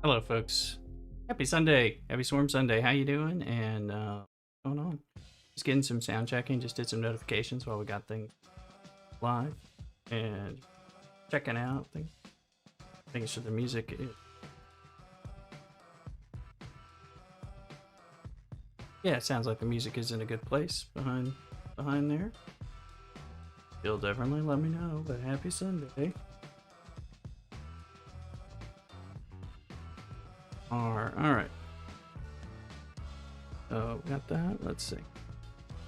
Hello, folks. Happy Sunday. Happy Swarm Sunday. How you doing? And what's going on? Just getting some sound checking. Just did some notifications while we got things live and checking out things. Making sure the music is. Yeah, it sounds like the music is in a good place behind there. You'll definitely let me know. But happy Sunday. All right. So we got that. Let's see.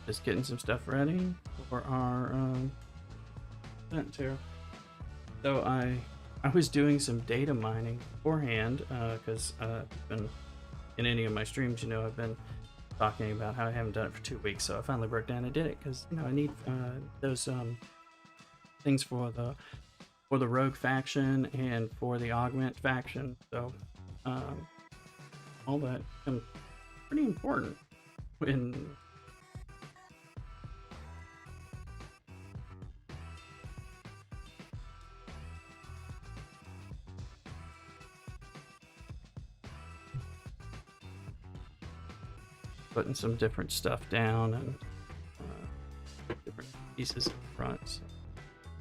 Just getting some stuff ready for our event here. So I was doing some data mining beforehand because I've been in any of my streams. You know, I've been talking about how I haven't done it for 2 weeks. So I finally broke down and did it because I need those things for the rogue faction and for the augment faction. So all that becomes pretty important when putting some different stuff down and different pieces in front. So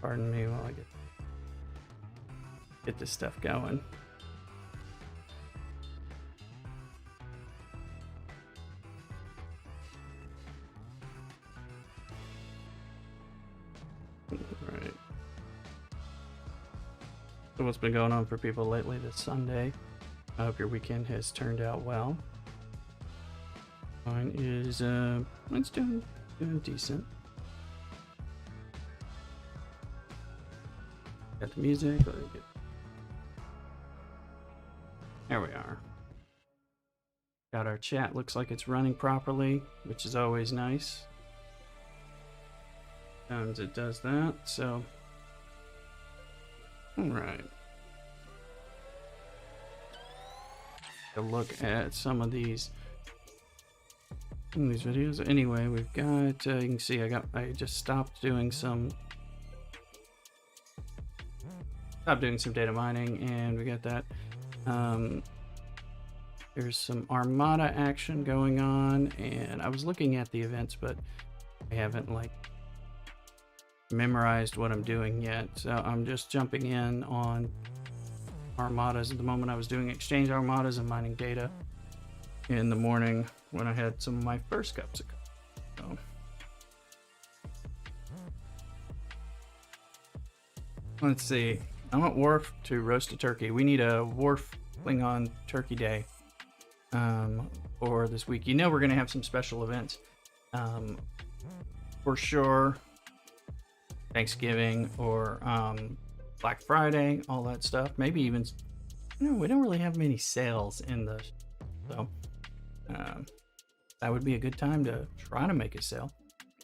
pardon me while I get this stuff going. Right. So what's been going on for people lately this Sunday? I hope your weekend has turned out well. Mine is mine's doing decent. Got the music. Let me get... There we are. Got our chat. Looks like it's running properly, which is always nice. Sometimes it does that. So, all right. A look at some of these videos. Anyway, we've got you can see I just stopped doing some data mining, and we got that. There's some Armada action going on, and I was looking at the events, but I haven't like memorized what I'm doing yet. So I'm just jumping in on Armadas at the moment. I was doing exchange Armadas and mining data in the morning when I had some of my first cups of coffee. So let's see. I want Worf to roast a turkey. We need a Worf Klingon Turkey Day for this week. You know we're going to have some special events for sure. Thanksgiving or Black Friday, all that stuff. Maybe even, we don't really have many sales in the, so that would be a good time to try to make a sale.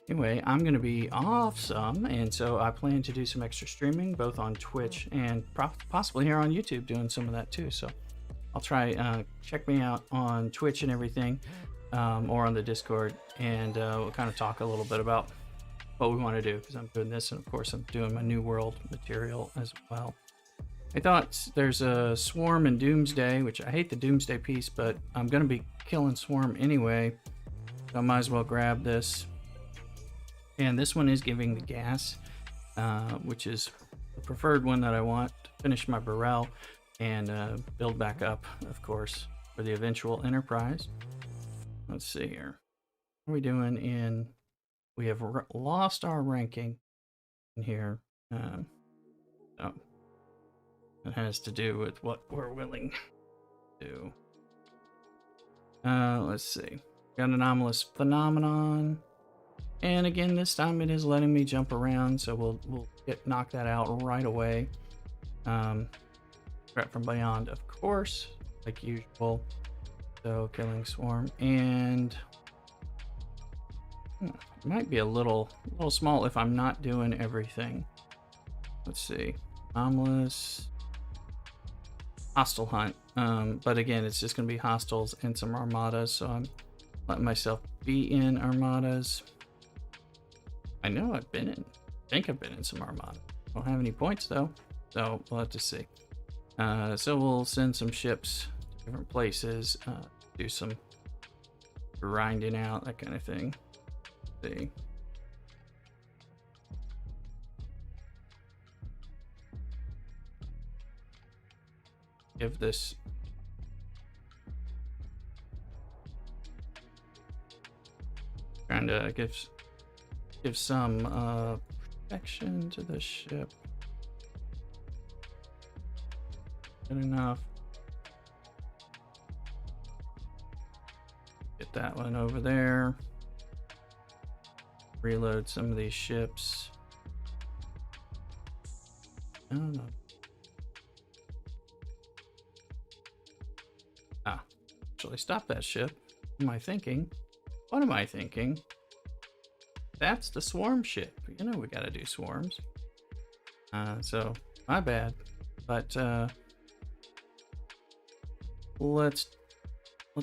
Anyway, I'm going to be off some, and so I plan to do some extra streaming both on Twitch and possibly here on YouTube, doing some of that too. So I'll try, check me out on Twitch and everything, or on the Discord, and we'll kind of talk a little bit about what we want to do, because I'm doing this, and of course I'm doing my New World material as well. I thought there's a Swarm and Doomsday, which I hate the Doomsday piece, but I'm going to be killing Swarm anyway, so I might as well grab this. And this one is giving the gas, which is the preferred one that I want to finish my Burrell and build back up, of course, for the eventual Enterprise. Let's see here. What are we doing in... We have lost our ranking in here. So it has to do with what we're willing to do. Let's see. Got an anomalous phenomenon. And again, this time it is letting me jump around, so we'll knock that out right away. Threat from Beyond, of course, like usual. So killing Swarm, and it might be a little small if I'm not doing everything. Let's see. Anomalous. Hostile hunt. But again, it's just going to be hostiles and some armadas, so I'm letting myself be in armadas. I know I've been in, I think I've been in some armada. Don't have any points though, so we'll have to see. So we'll send some ships different places, do some grinding out, that kind of thing. Let's see. Give this trying to give some protection to the ship. Good enough. Get that one over there. Reload some of these ships. I don't know. Actually, stop that ship. What am I thinking? What am I thinking? That's the swarm ship. You know we gotta do swarms. So my bad. But let's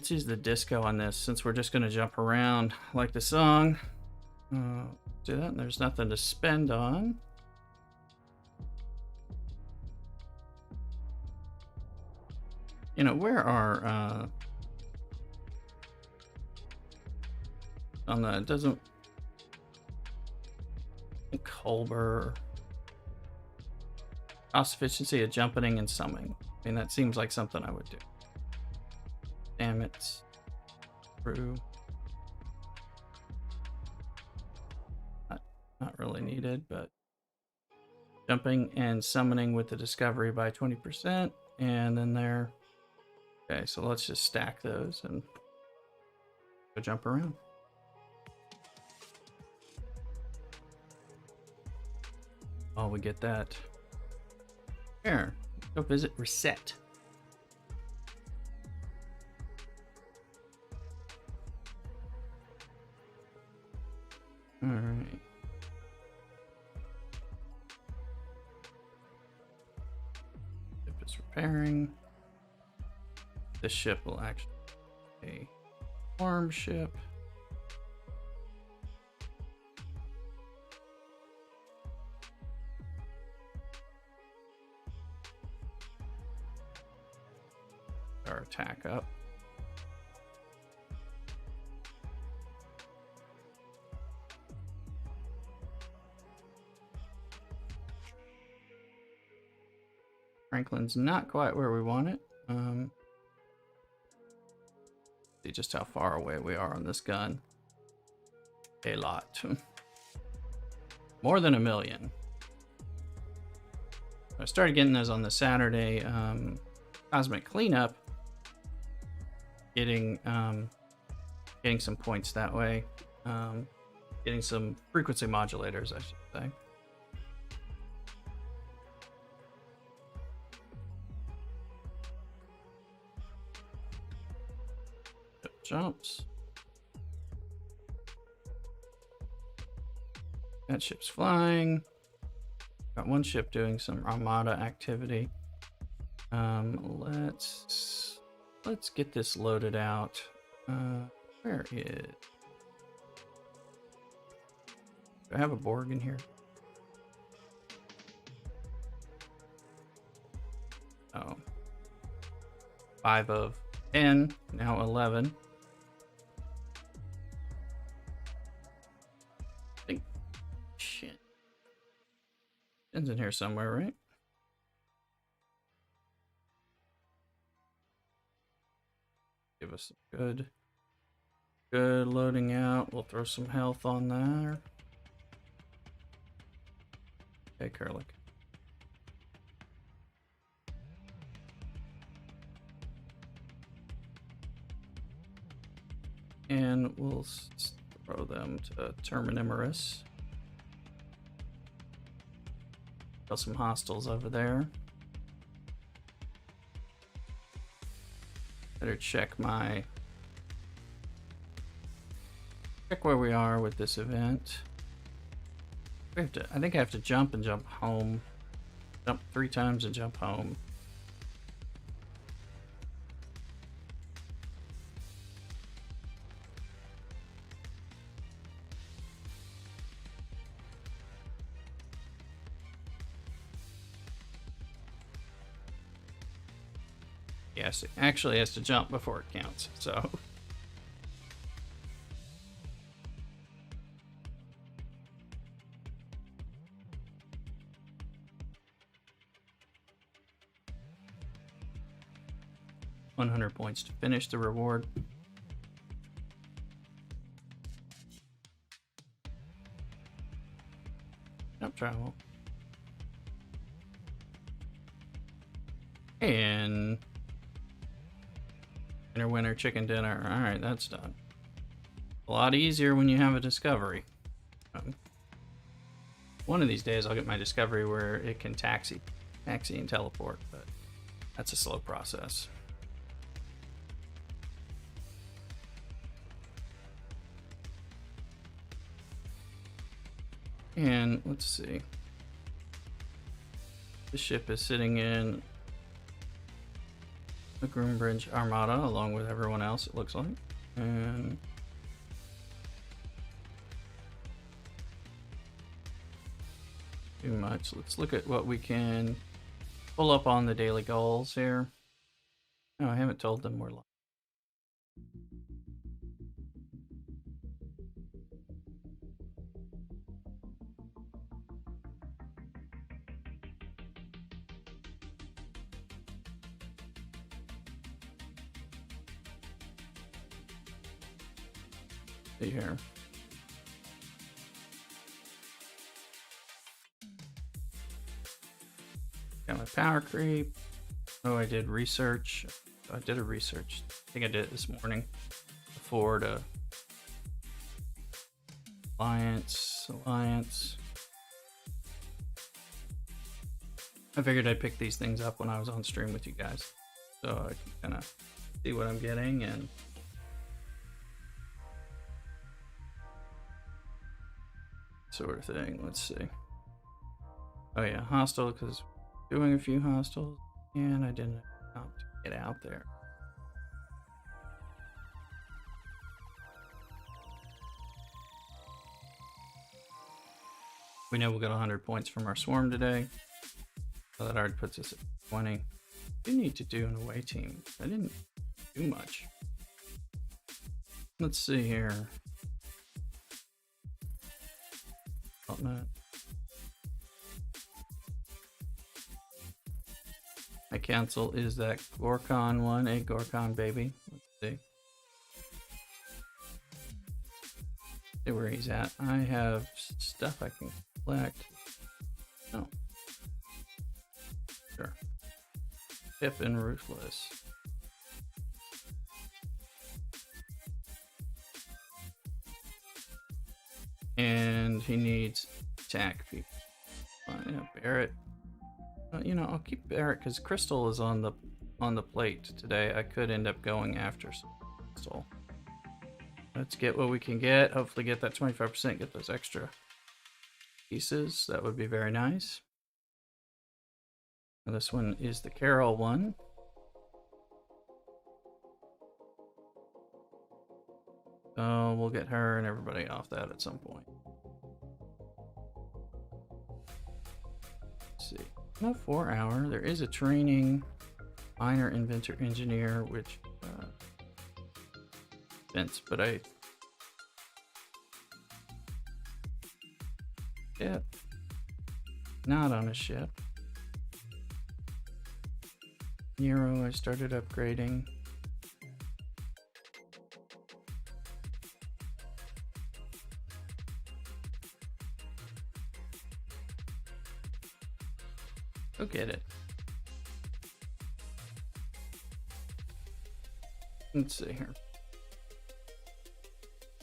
use the disco on this since we're just gonna jump around like the song. Do that, and there's nothing to spend on. You know, where are on the doesn't Culber cost efficiency of jumping and summoning. I mean, that seems like something I would do. Damn it. True. Not really needed, but jumping and summoning with the discovery by 20%, and then there. Okay, so let's just stack those and go jump around. Oh, we get that. Here, go visit Reset. All right. Ship is repairing. This ship will actually be a farm ship. Our attack up. Franklin's not quite where we want it. See just how far away we are on this gun. A lot. More than 1 million. I started getting those on the Saturday Cosmic Cleanup. Getting some points that way. Getting some frequency modulators, I should say. Jumps. That ship's flying. Got one ship doing some Armada activity. Let's get this loaded out. Where is? Do I have a Borg in here? Oh. 5 of 10, now 11. Shit. It's in here somewhere, right? Give us a good loading out. We'll throw some health on there. Okay, Curlick. And we'll throw them to Terminimerus. Got some hostiles over there. Better check where we are with this event. I think I have to jump and jump home. Jump 3 times and jump home. Yes, it actually has to jump before it counts. So. $100 points to finish the reward. Jump travel. And winner chicken dinner. All right, that's done. A lot easier when you have a discovery. One of these days I'll get my discovery where it can taxi and teleport, but that's a slow process. And let's see. The ship is sitting in the Groombridge Armada along with everyone else, it looks like. And too much. Let's look at what we can pull up on the daily goals here. No, I haven't told them we're live. See here. Got my power creep. Oh, I did research. I did a research. I think I did it this morning. Before to Alliance. I figured I'd pick these things up when I was on stream with you guys, so I can kind of see what I'm getting and. Sort of thing. Let's see. Oh yeah, hostile, because doing a few hostels and I didn't have to get out there. We know we'll get 100 points from our swarm today, so that already puts us at 20. We need to do an away team. I didn't do much. Let's see here. My cancel is that Gorkon one, a Gorkon baby. Let's see. See where he's at. I have stuff I can collect. No. Sure. Hip and Ruthless. And he needs attack people. Yeah, Barrett. You know, I'll keep Barrett because Crystal is on the plate today. I could end up going after some Crystal. Let's get what we can get. Hopefully get that 25%, get those extra pieces. That would be very nice. And this one is the Carol one. So we'll get her and everybody off that at some point. Let's see. No 4 hour. There is a training minor inventor engineer, which Vince, but not on a ship. Nero, I started upgrading. Go get it. Let's see here.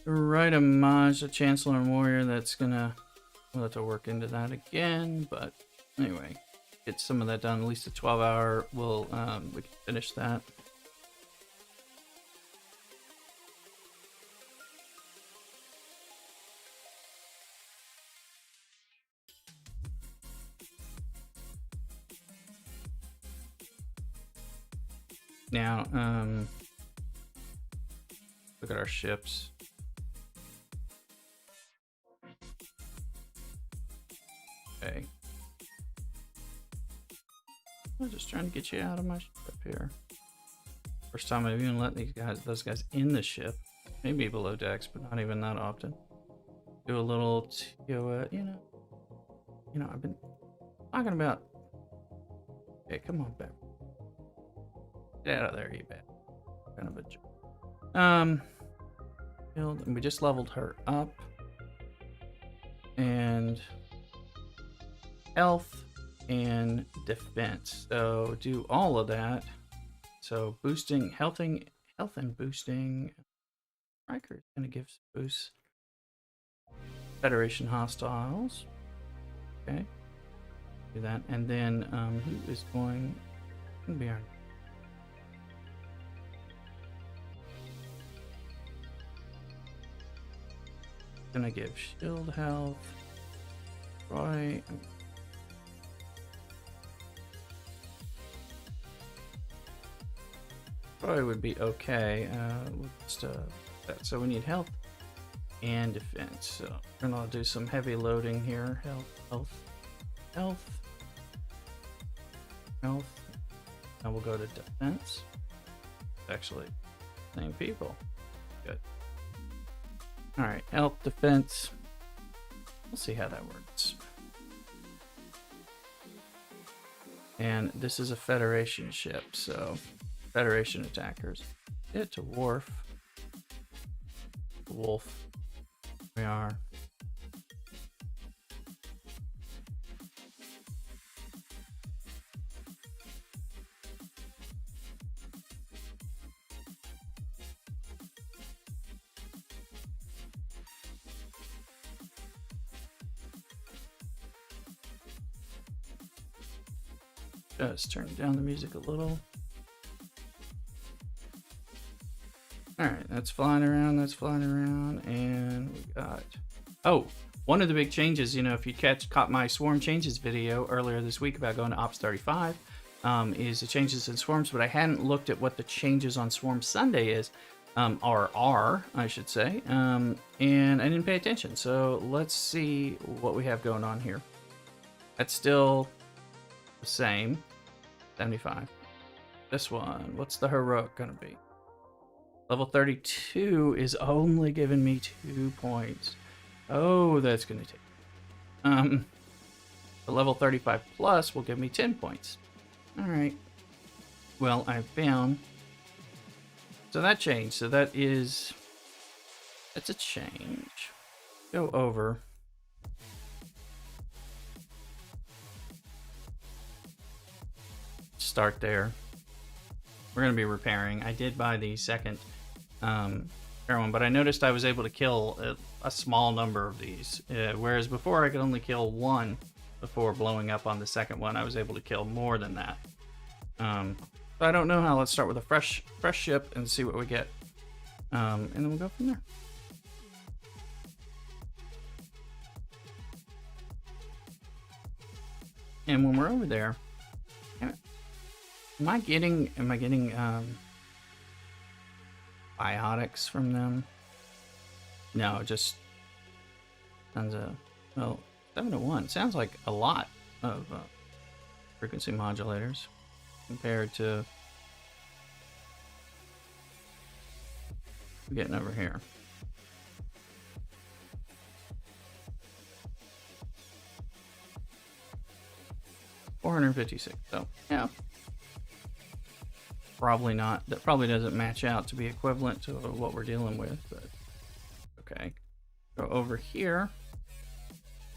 Right, homage, a Chancellor and Warrior. That's gonna, we'll have to work into that again. But anyway, get some of that done. At least a 12-hour. We'll we can finish that. Now, look at our ships. Okay. I'm just trying to get you out of my ship here. First time I've even let those guys in the ship. Maybe below decks, but not even that often. Do a little TOS, you know, I've been talking about. Hey, come on back. Get out of there, you bad. Kind of a joke. Build, and we just leveled her up. And health and defense. So do all of that. So boosting, health and boosting. Riker's gonna give boosts. Federation hostiles. Okay. Do that. And then who is going to be our gonna give shield health. Roy. Roy would be okay. That. So we need health and defense. So we're gonna do some heavy loading here. Health. Now we'll go to defense. Actually, same people. Good. All right, health, defense. We'll see how that works. And this is a Federation ship, so Federation attackers. Get it to Worf. Wolf. We are. Just turn down the music a little. Alright, that's flying around, and we got... Oh, one of the big changes, you know, if you caught my Swarm Changes video earlier this week about going to Ops 35, is the changes in Swarms, but I hadn't looked at what the changes on Swarm Sunday is, or are, I should say, and I didn't pay attention, so let's see what we have going on here. That's still the same, 75. This one, what's the heroic gonna be? Level 32 is only giving me 2 points. Oh, that's gonna take. The level 35 plus will give me 10 points. All right. Well, I found. So that changed. So that's a change. Go over. Start there. We're gonna be repairing. I did buy the second repair one, but I noticed I was able to kill a small number of these, whereas before I could only kill one before blowing up on the second one. I was able to kill more than that. So I don't know how. Let's start with a fresh ship and see what we get, and then we'll go from there. And when we're over there, am I getting biotics from them? No, just tons of, well, 7 to 1 sounds like a lot of frequency modulators compared to getting over here. $456. So yeah, probably not. That probably doesn't match out to be equivalent to what we're dealing with, but okay. Go over here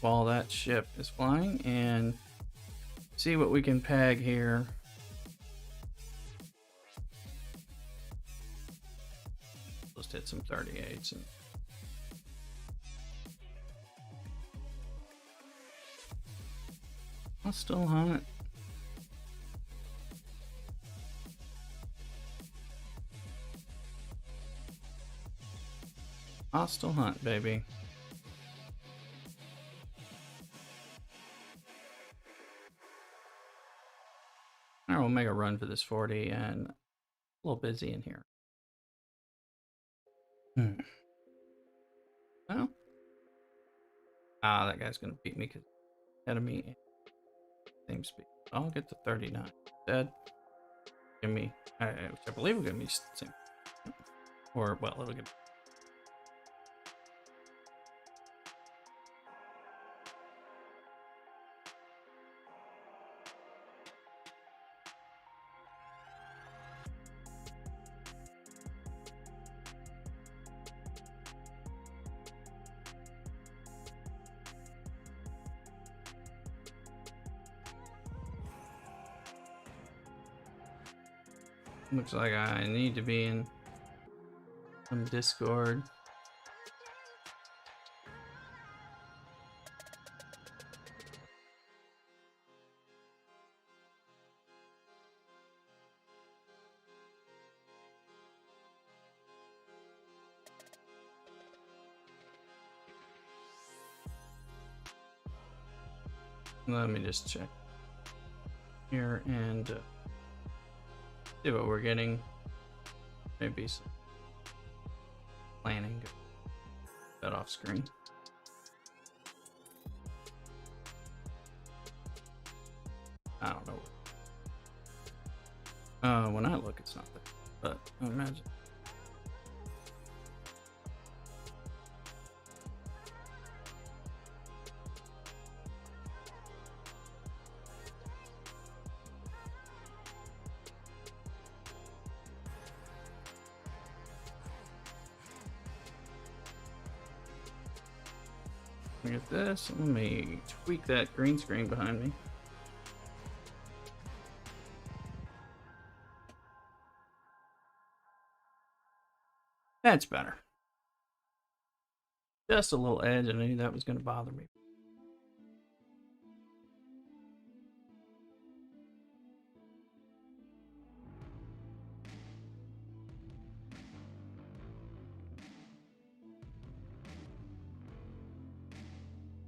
while that ship is flying and see what we can peg here. Let's hit some 38s and I'll still hunt. Hostile hunt, baby. Alright, we'll make a run for this 40 and a little busy in here. Well. That guy's gonna beat me because he's ahead of me. Same speed. I'll get to 39 instead. give me, which I believe will give me the same. Or, well, it'll give. Looks like I need to be in some Discord. Let me just check here and see what we're getting. Maybe some planning. That off screen. I don't know. When I look, it's not there, but I imagine. Look at this. Let me tweak that green screen behind me. That's better. Just a little edge. I knew that was going to bother me.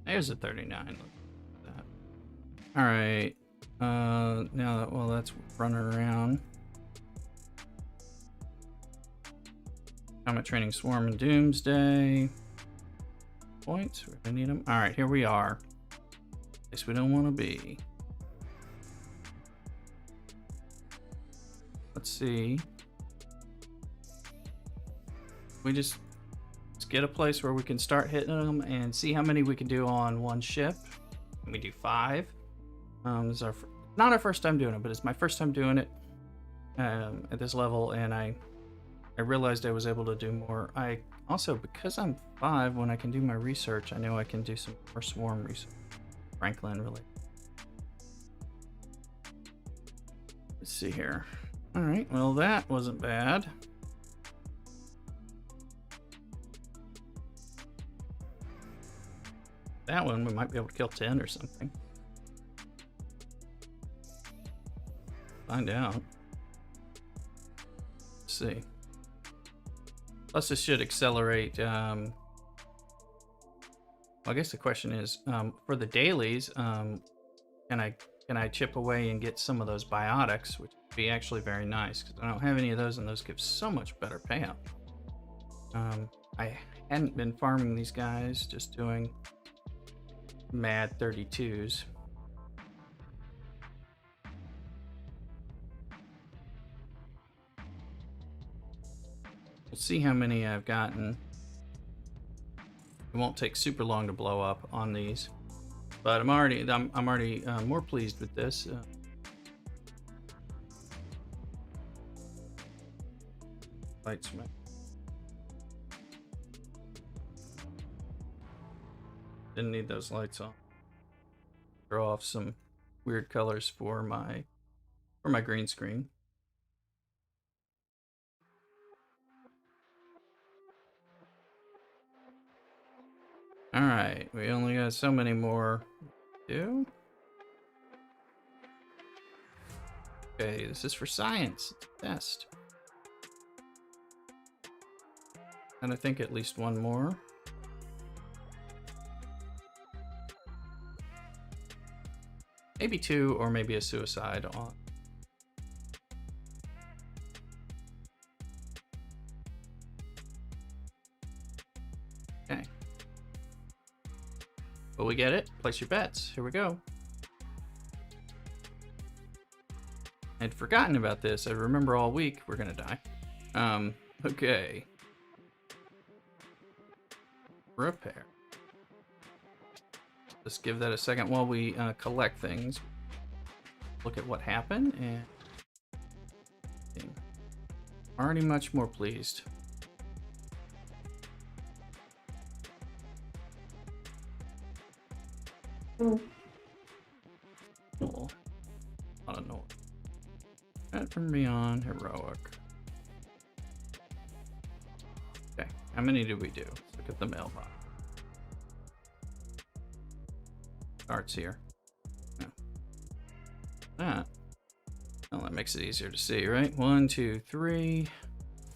There's a 39. Look at that. All right. Now that, well, that's running around. Comet Training Swarm and Doomsday. Points. I need them. All right, here we are. Place we don't want to be. Let's see. Let's get a place where we can start hitting them and see how many we can do on one ship. We do 5. This is not our first time doing it, but it's my first time doing it at this level, and I realized I was able to do more. I also, because I'm 5, when I can do my research, I know I can do some more swarm research. Franklin, really. Let's see here. All right, well, that wasn't bad. That one, we might be able to kill 10 or something. Find out. Let's see. Plus, this should accelerate. Well, I guess the question is, for the dailies, can I chip away and get some of those biotics, which would be actually very nice because I don't have any of those, and those give so much better payout. I hadn't been farming these guys, just doing mad 32s. We'll see how many I've gotten. It won't take super long to blow up on these, but I'm already more pleased with this. Lights. Didn't need those lights on. Throw off some weird colors for my green screen. All right, we only got so many more to do. Okay, this is for science. It's a test. And I think at least one more. Maybe 2, or maybe a suicide on. Okay. Will we get it? Place your bets. Here we go. I'd forgotten about this. I remember all week we're gonna die. Okay. Repair. Just give that a second while we collect things. Look at what happened, and already much more pleased. Cool. I don't know. That from beyond heroic. Okay, how many did we do? Let's look at the mailbox. Starts here. Yeah. That. Well, that makes it easier to see, right? 1, 2, 3,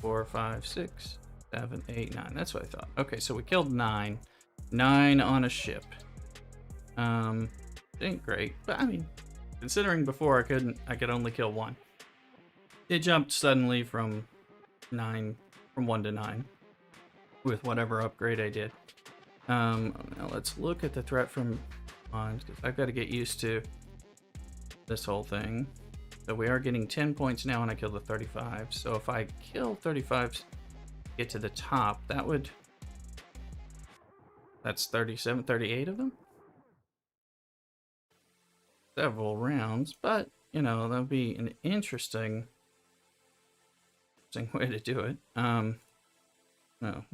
4, 5, 6, 7, 8, 9. That's what I thought. Okay, so we killed 9. 9 on a ship. It ain't great, but I mean, considering before I could only kill 1. It jumped suddenly from 1 to 9 with whatever upgrade I did. Now let's look at the threat from on, because I've got to get used to this whole thing. So we are getting 10 points now when I kill the 35. So if I kill 35, get to the top, that's 37, 38 of them. Several rounds, but you know, that would be an interesting way to do it. No,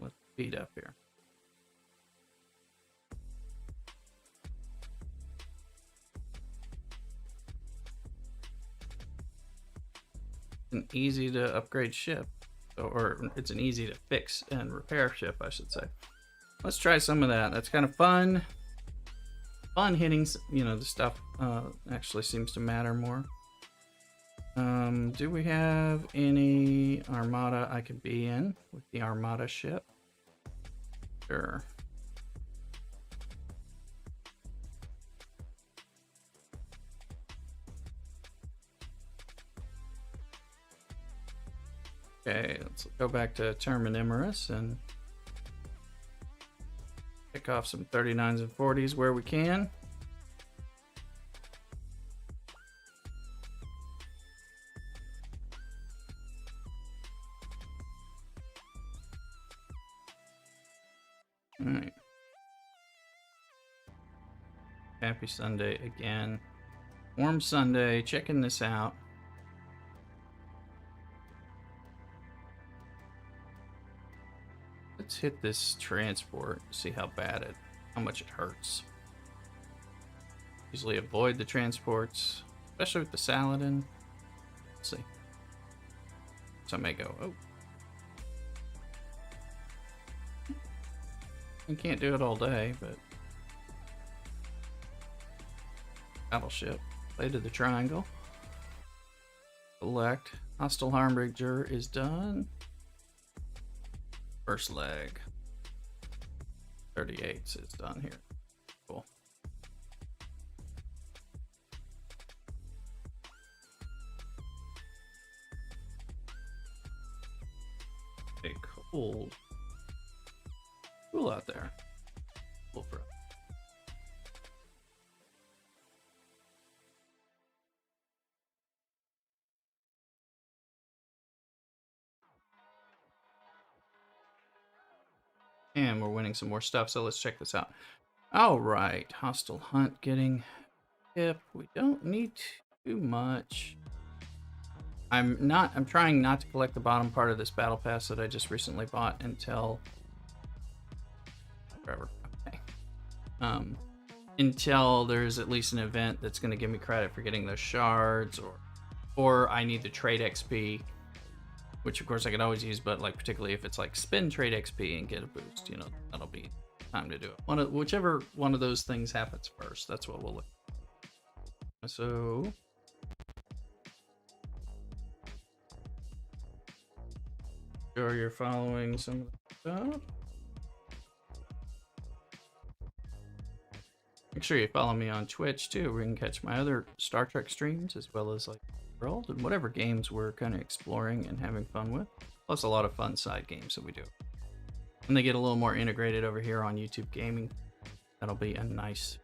let's speed up here. An easy to upgrade ship, or it's an easy to fix and repair ship, I should say. Let's try some of that. That's kind of fun. Fun hitting, you know, the stuff actually seems to matter more. Do we have any armada I could be in with the armada ship? Sure. Okay, let's go back to Terminimerus and pick off some 39s and 40s where we can. All right. Happy Sunday again. Warm Sunday, checking this out. Let's hit this transport, see how much it hurts. Usually avoid the transports, especially with the Saladin. Let's see. So I may go, oh. You can't do it all day, but battleship. Play to the triangle. Select. Hostile Harbinger is done. First leg. 38 is done here. Cool. Okay, cool. Cool out there. Cool for us. And we're winning some more stuff, so let's check this out. All right, hostile hunt getting hip. We don't need too much. I'm trying not to collect the bottom part of this battle pass that I just recently bought until forever. Okay. Until there's at least an event that's going to give me credit for getting those shards, or I need the trade XP. Which of course I could always use, but like particularly if it's like spend trade XP and get a boost, you know, that'll be time to do it. Whichever one of those things happens first, that's what we'll look at. So sure you're following some of the stuff. Make sure you follow me on Twitch too, where you can catch my other Star Trek streams as well as like world and whatever games we're kind of exploring and having fun with, plus a lot of fun side games that we do, and they get a little more integrated over here on YouTube Gaming. That'll be a nice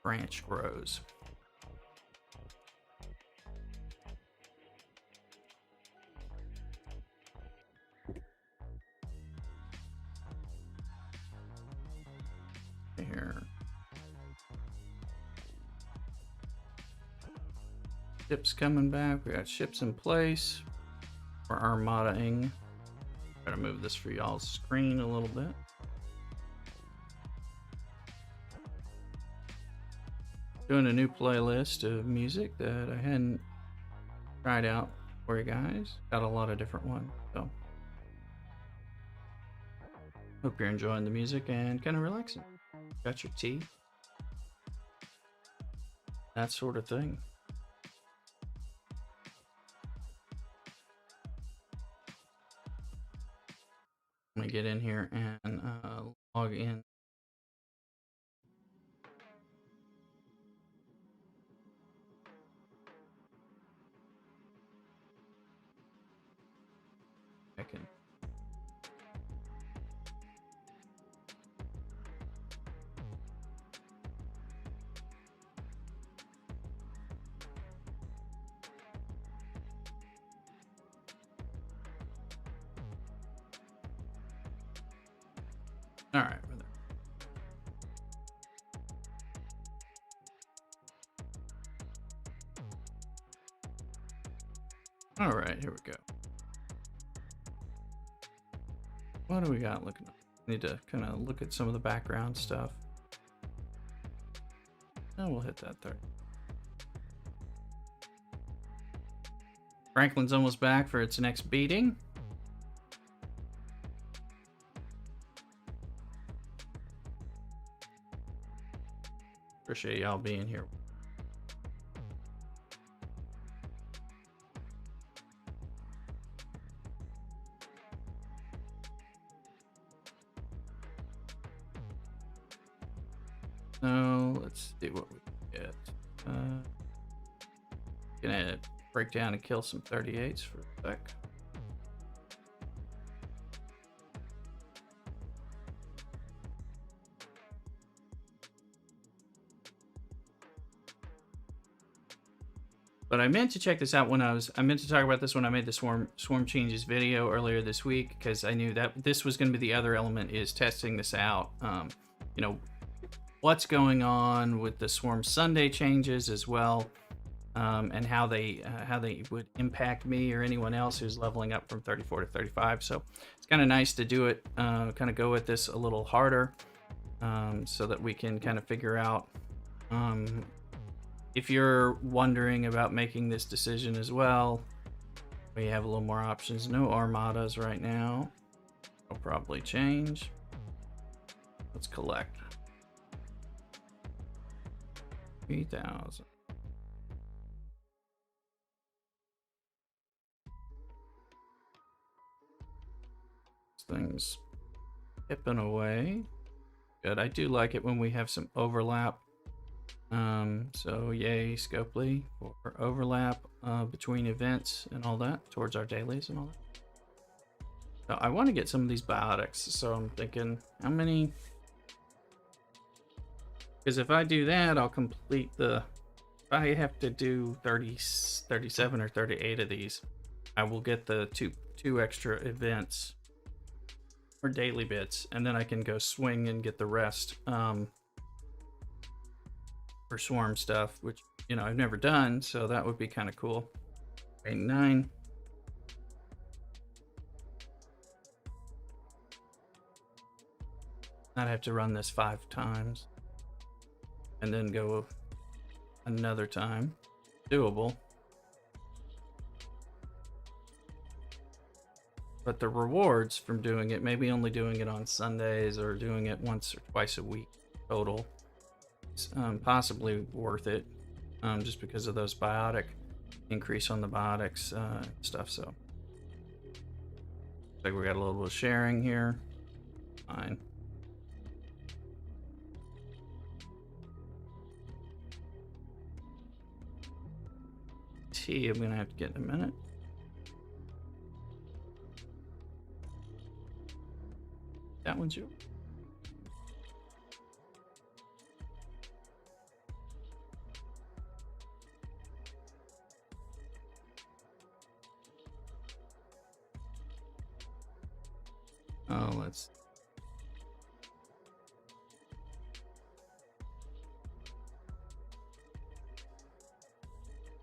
branch grows. here. Ships coming back. We got ships in place. We're armada-ing. Try to move this for y'all's screen a little bit. Doing a new playlist of music that I hadn't tried out for you guys. Got a lot of different ones, so hope you're enjoying the music and kind of relaxing. Got your tea, that sort of thing. Let me get in here and log in. I can. All right, we're there. All right, here we go. What do we got looking up? Need to kind of look at some of the background stuff. And we'll hit that there. Franklin's almost back for its next beating. Appreciate y'all being here. So let's see what we get. Gonna break down and kill some 38s for a sec. But I meant to check this out when I meant to talk about this when I made the swarm changes video earlier this week, because I knew that this was going to be the other element, is testing this out. You know, what's going on with the Swarm Sunday changes as well, and how they would impact me or anyone else who's leveling up from 34 to 35. So it's kind of nice to do it, kind of go at this a little harder, so that we can kind of figure out. If you're wondering about making this decision as well, we have a little more options. No armadas right now. I'll probably change. Let's collect 3,000. This thing's hipping away. Good. I do like it when we have some overlap. So yay Scopely for overlap between events and all that towards our dailies and all that. So I want to get some of these biotics, so I'm thinking how many, because if I do that I'll complete the, if I have to do 37 or 38 of these, I will get the two extra events or daily bits, and then I can go swing and get the rest for swarm stuff, which, you know, I've never done, so that would be kind of cool. 9. I'd have to run this 5 times and then go another time. Doable. But the rewards from doing it, maybe only doing it on Sundays or doing it once or twice a week total, possibly worth it, just because of those biotic increase on the biotics stuff. So looks like we got a little bit of sharing here. Fine. Tea I'm gonna have to get in a minute. That one's yours. Oh, let's.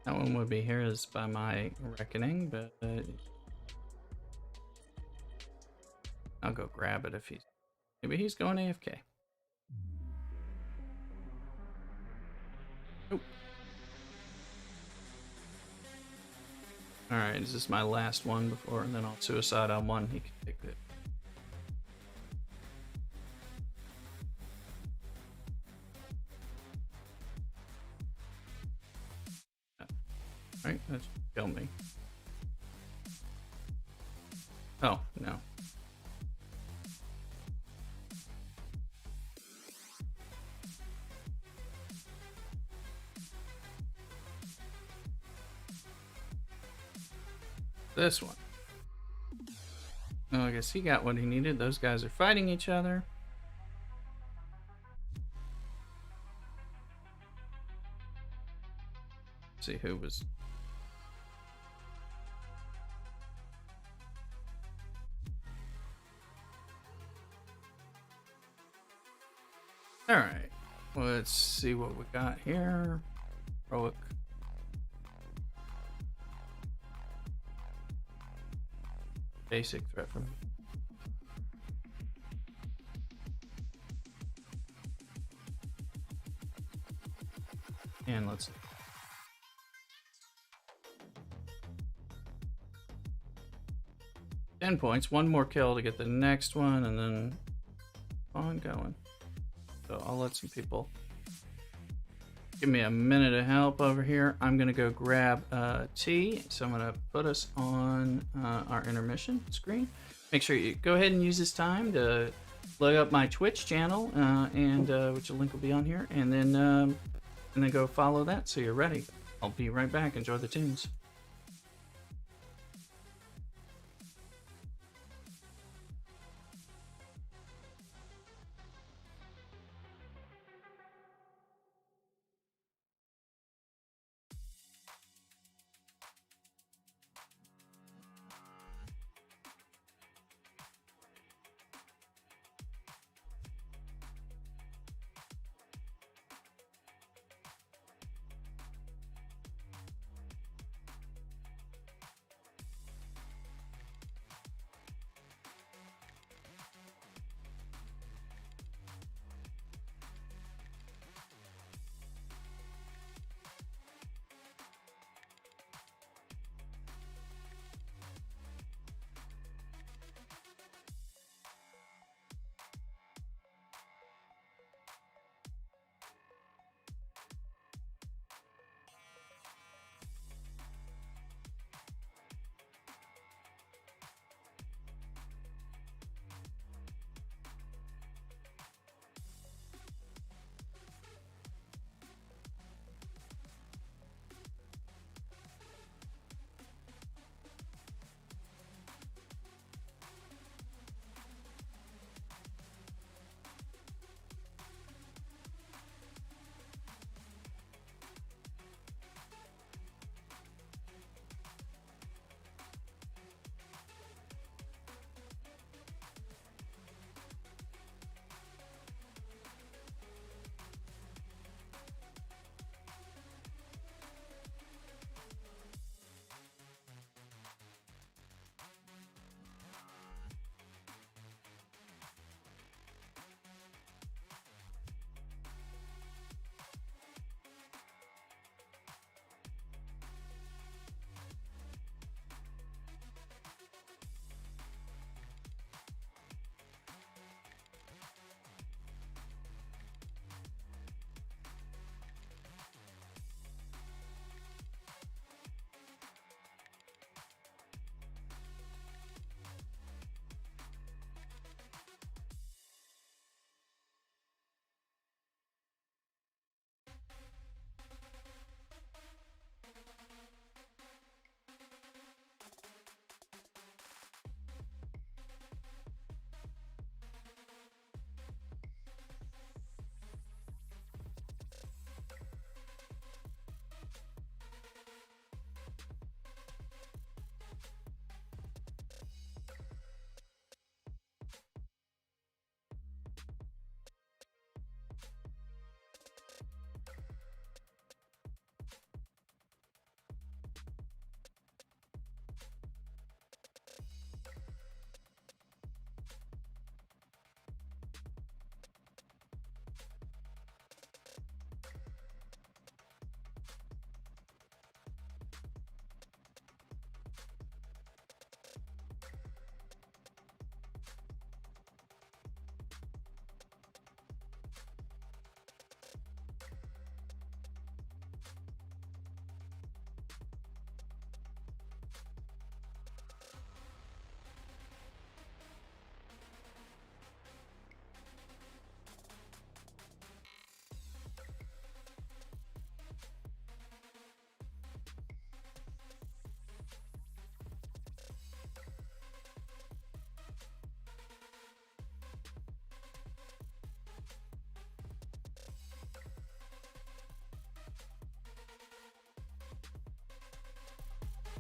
That one would be his by my reckoning, but I'll go grab it if maybe he's going AFK. Oh. All right, is this my last one before, and then I'll suicide on one. He can take it. Right, that should kill me. Oh, no. This one. Oh, I guess he got what he needed. Those guys are fighting each other. Let's see who was... All right, let's see what we got here. Heroic. Basic threat from... And let's... 10 points, one more kill to get the next one, and then on going. So I'll let some people give me a minute of help over here. I'm gonna go grab tea. So I'm gonna put us on our intermission screen. Make sure you go ahead and use this time to look up my Twitch channel, and which the link will be on here, and then go follow that so you're ready. I'll be right back. Enjoy the tunes.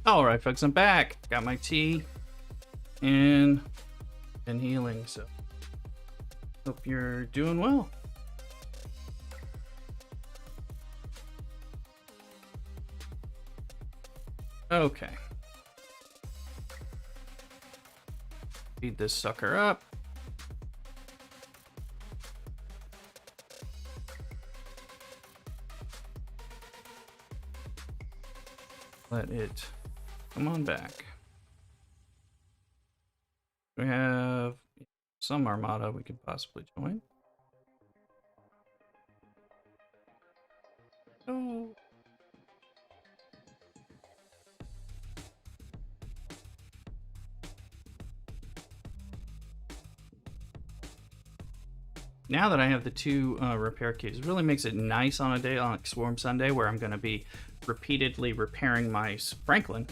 All right, folks, I'm back. Got my tea and healing, so hope you're doing well. Okay. Feed this sucker up. Let it come on back. We have some armada we could possibly join. Oh. Now that I have the two repair keys, it really makes it nice on a day like Swarm Sunday where I'm going to be repeatedly repairing my Franklin.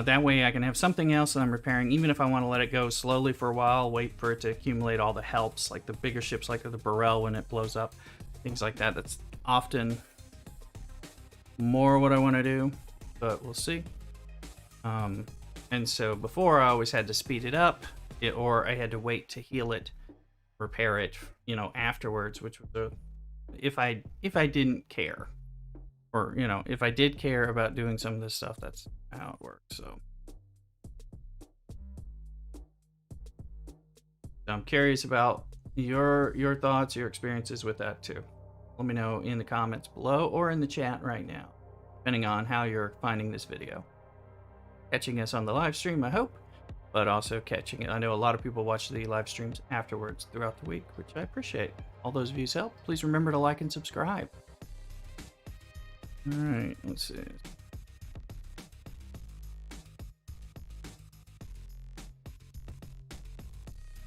That way I can have something else that I'm repairing, even if I want to let it go slowly for a while, wait for it to accumulate all the helps, like the bigger ships like the Burrell when it blows up, things like that. That's often more what I want to do, but we'll see. And so before I always had to speed it up, or I had to wait to heal it, repair it, you know, afterwards, which was if I didn't care, or you know, if I did care about doing some of this stuff, that's how it works. So I'm curious about your thoughts, your experiences with that too. Let me know in the comments below or in the chat right now, depending on how you're finding this video. Catching us on the live stream, I hope, but also catching it. I know a lot of people watch the live streams afterwards throughout the week, which I appreciate. All those views help. Please remember to like and subscribe. All right, let's see.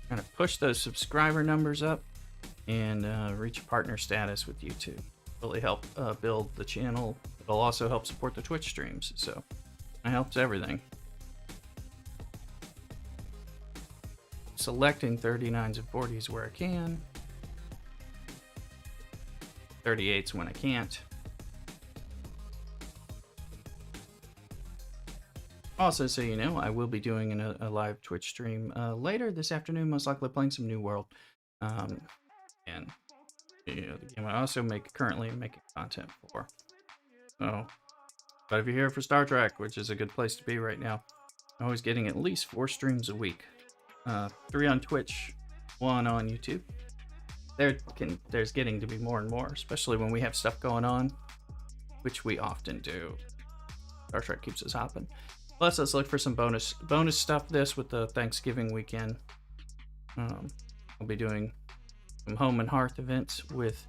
Kind of push those subscriber numbers up and reach partner status with YouTube. Really help build the channel. It'll also help support the Twitch streams, so it helps everything. Selecting 39s and 40s where I can. 38s when I can't. Also, so you know, I will be doing a live Twitch stream later this afternoon, most likely playing some New World. And you know, the game I also currently making content for. So, but if you're here for Star Trek, which is a good place to be right now, I'm always getting at least 4 streams a week. 3 on Twitch, 1 on YouTube. There's getting to be more and more, especially when we have stuff going on, which we often do. Star Trek keeps us hopping. Plus, let's look for some bonus stuff this with the Thanksgiving weekend. I'll be doing some home and hearth events with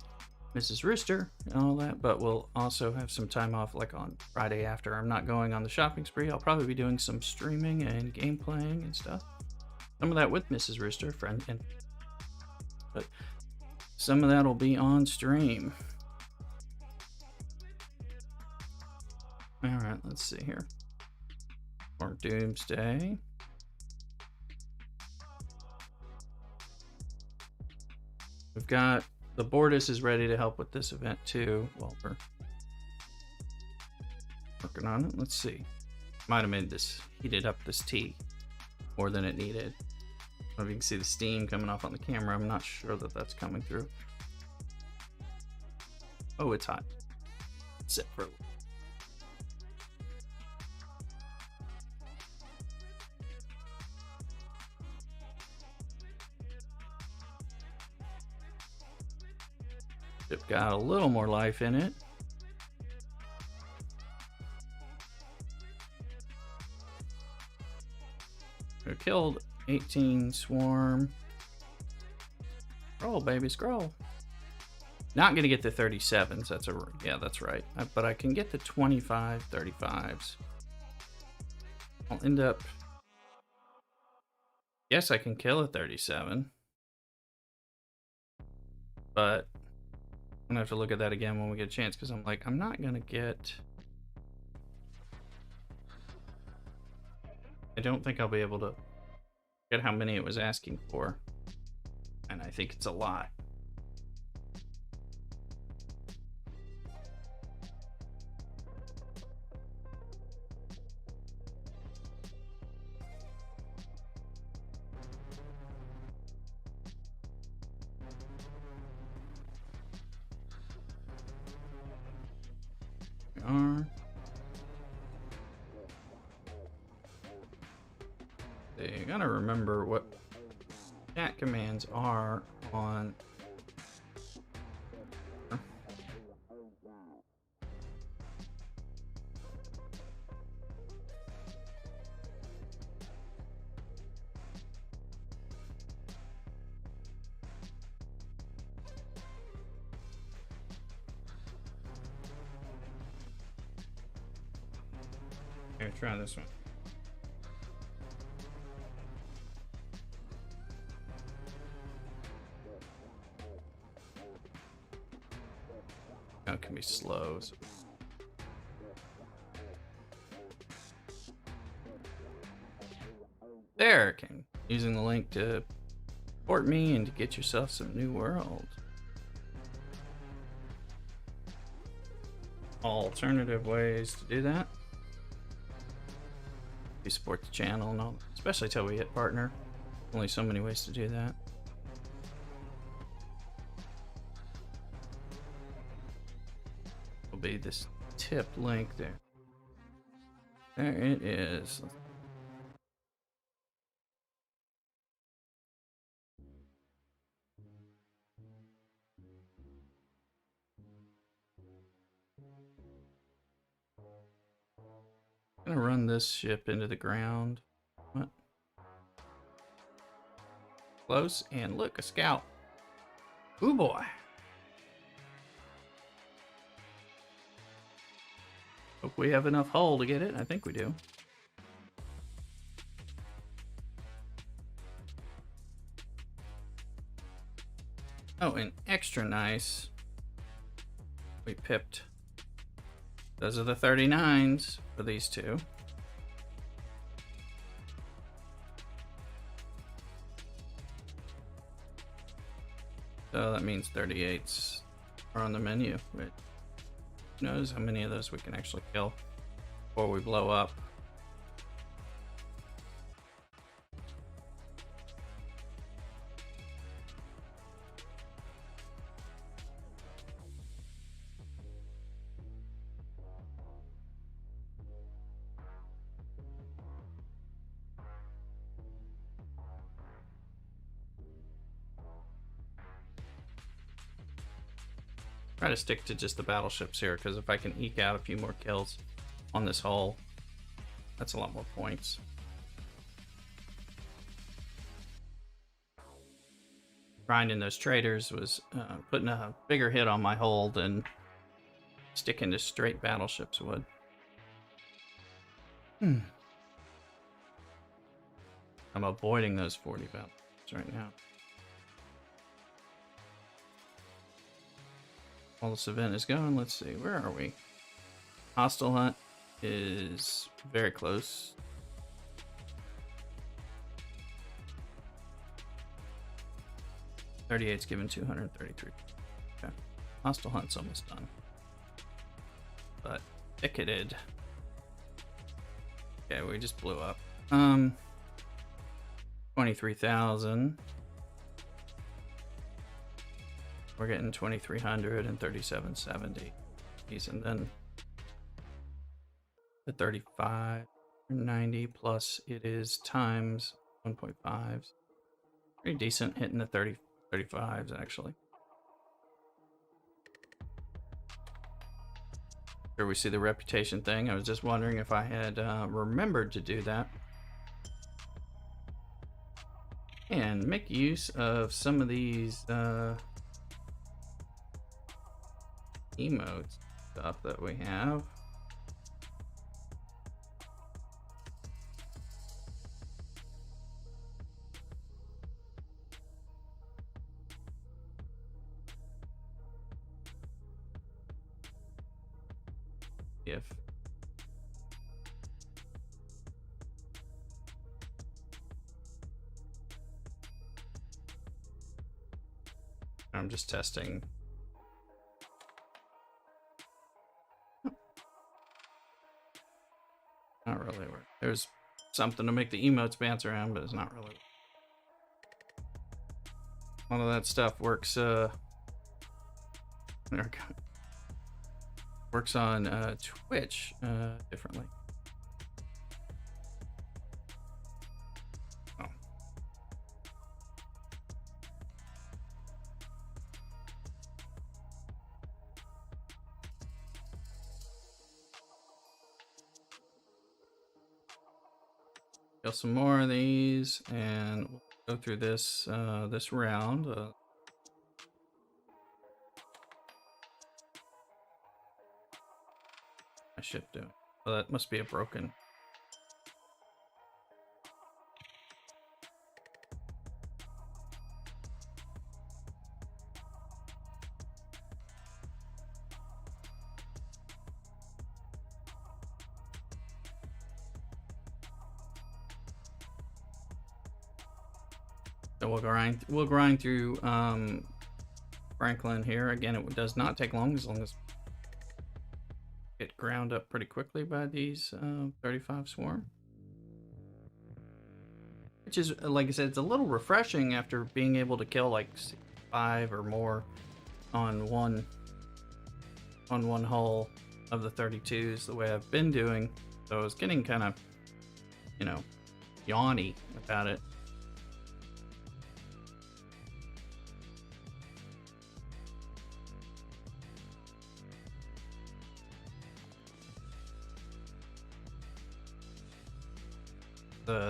Mrs. Rooster and all that, but we'll also have some time off like on Friday after. I'm not going on the shopping spree. I'll probably be doing some streaming and game playing and stuff. Some of that with Mrs. Rooster, friend, but some of that will be on stream. All right, let's see here. Or Doomsday. We've got the Bortus is ready to help with this event too. Well, we're working on it. Let's see. Might have made this, heated up this tea more than it needed. I don't know if you can see the steam coming off on the camera. I'm not sure that that's coming through. Oh, it's hot. Sit for a little. It's got a little more life in it. We killed 18 swarm. Scroll, baby, scroll. Not gonna get the 37s. Yeah, that's right. But I can get the 25, 35s. I'll end up. Yes, I can kill a 37. But I'm gonna have to look at that again when we get a chance, because I'm like, I'm not gonna get. I don't think I'll be able to get how many it was asking for, and I think it's a lot. trying to remember what chat commands are on. Here, try this one. Oh, it can be slow. So. There, King. Using the link to support me and to get yourself some new world. Alternative ways to do that. You support the channel and all, especially till we hit partner. Only so many ways to do that. Will be this tip link there. There it is. I'm gonna run this ship into the ground. What? Close, and look, a scout. Ooh boy. Hope we have enough hull to get it. I think we do. Oh, and extra nice. We pipped. Those are the 39s for these two. So that means 38s are on the menu. But who knows how many of those we can actually kill before we blow up. Try to stick to just the battleships here, because if I can eke out a few more kills on this hull, that's a lot more points. Grinding those traders was putting a bigger hit on my hull than sticking to straight battleships would. I'm avoiding those 40 battleships right now. While this event is going, let's see, where are we? Hostile hunt is very close. .38's given 233. Okay. Hostile hunt's almost done. But ticketed. Okay, we just blew up. 23,000. We're getting 2,300 and 3,770. And then the 3590 plus it is times 1.5s. Pretty decent hitting the 35s actually. Here we see the reputation thing. I was just wondering if I had remembered to do that. And make use of some of these emotes stuff that we have. If I'm just testing. Not really. There's something to make the emotes bounce around, but it's not really. All of that stuff works. There we go. Works on Twitch differently. Oh, Kill some more of these, and we'll go through this this round. My ship doing? Oh, that must be a broken. So we'll grind through Franklin here. Again, it does not take long as get ground up pretty quickly by these 35 swarm. Which is, like I said, it's a little refreshing after being able to kill like 5 or more on one hull of the 32s the way I've been doing. So I was getting kind of, you know, yawny about it.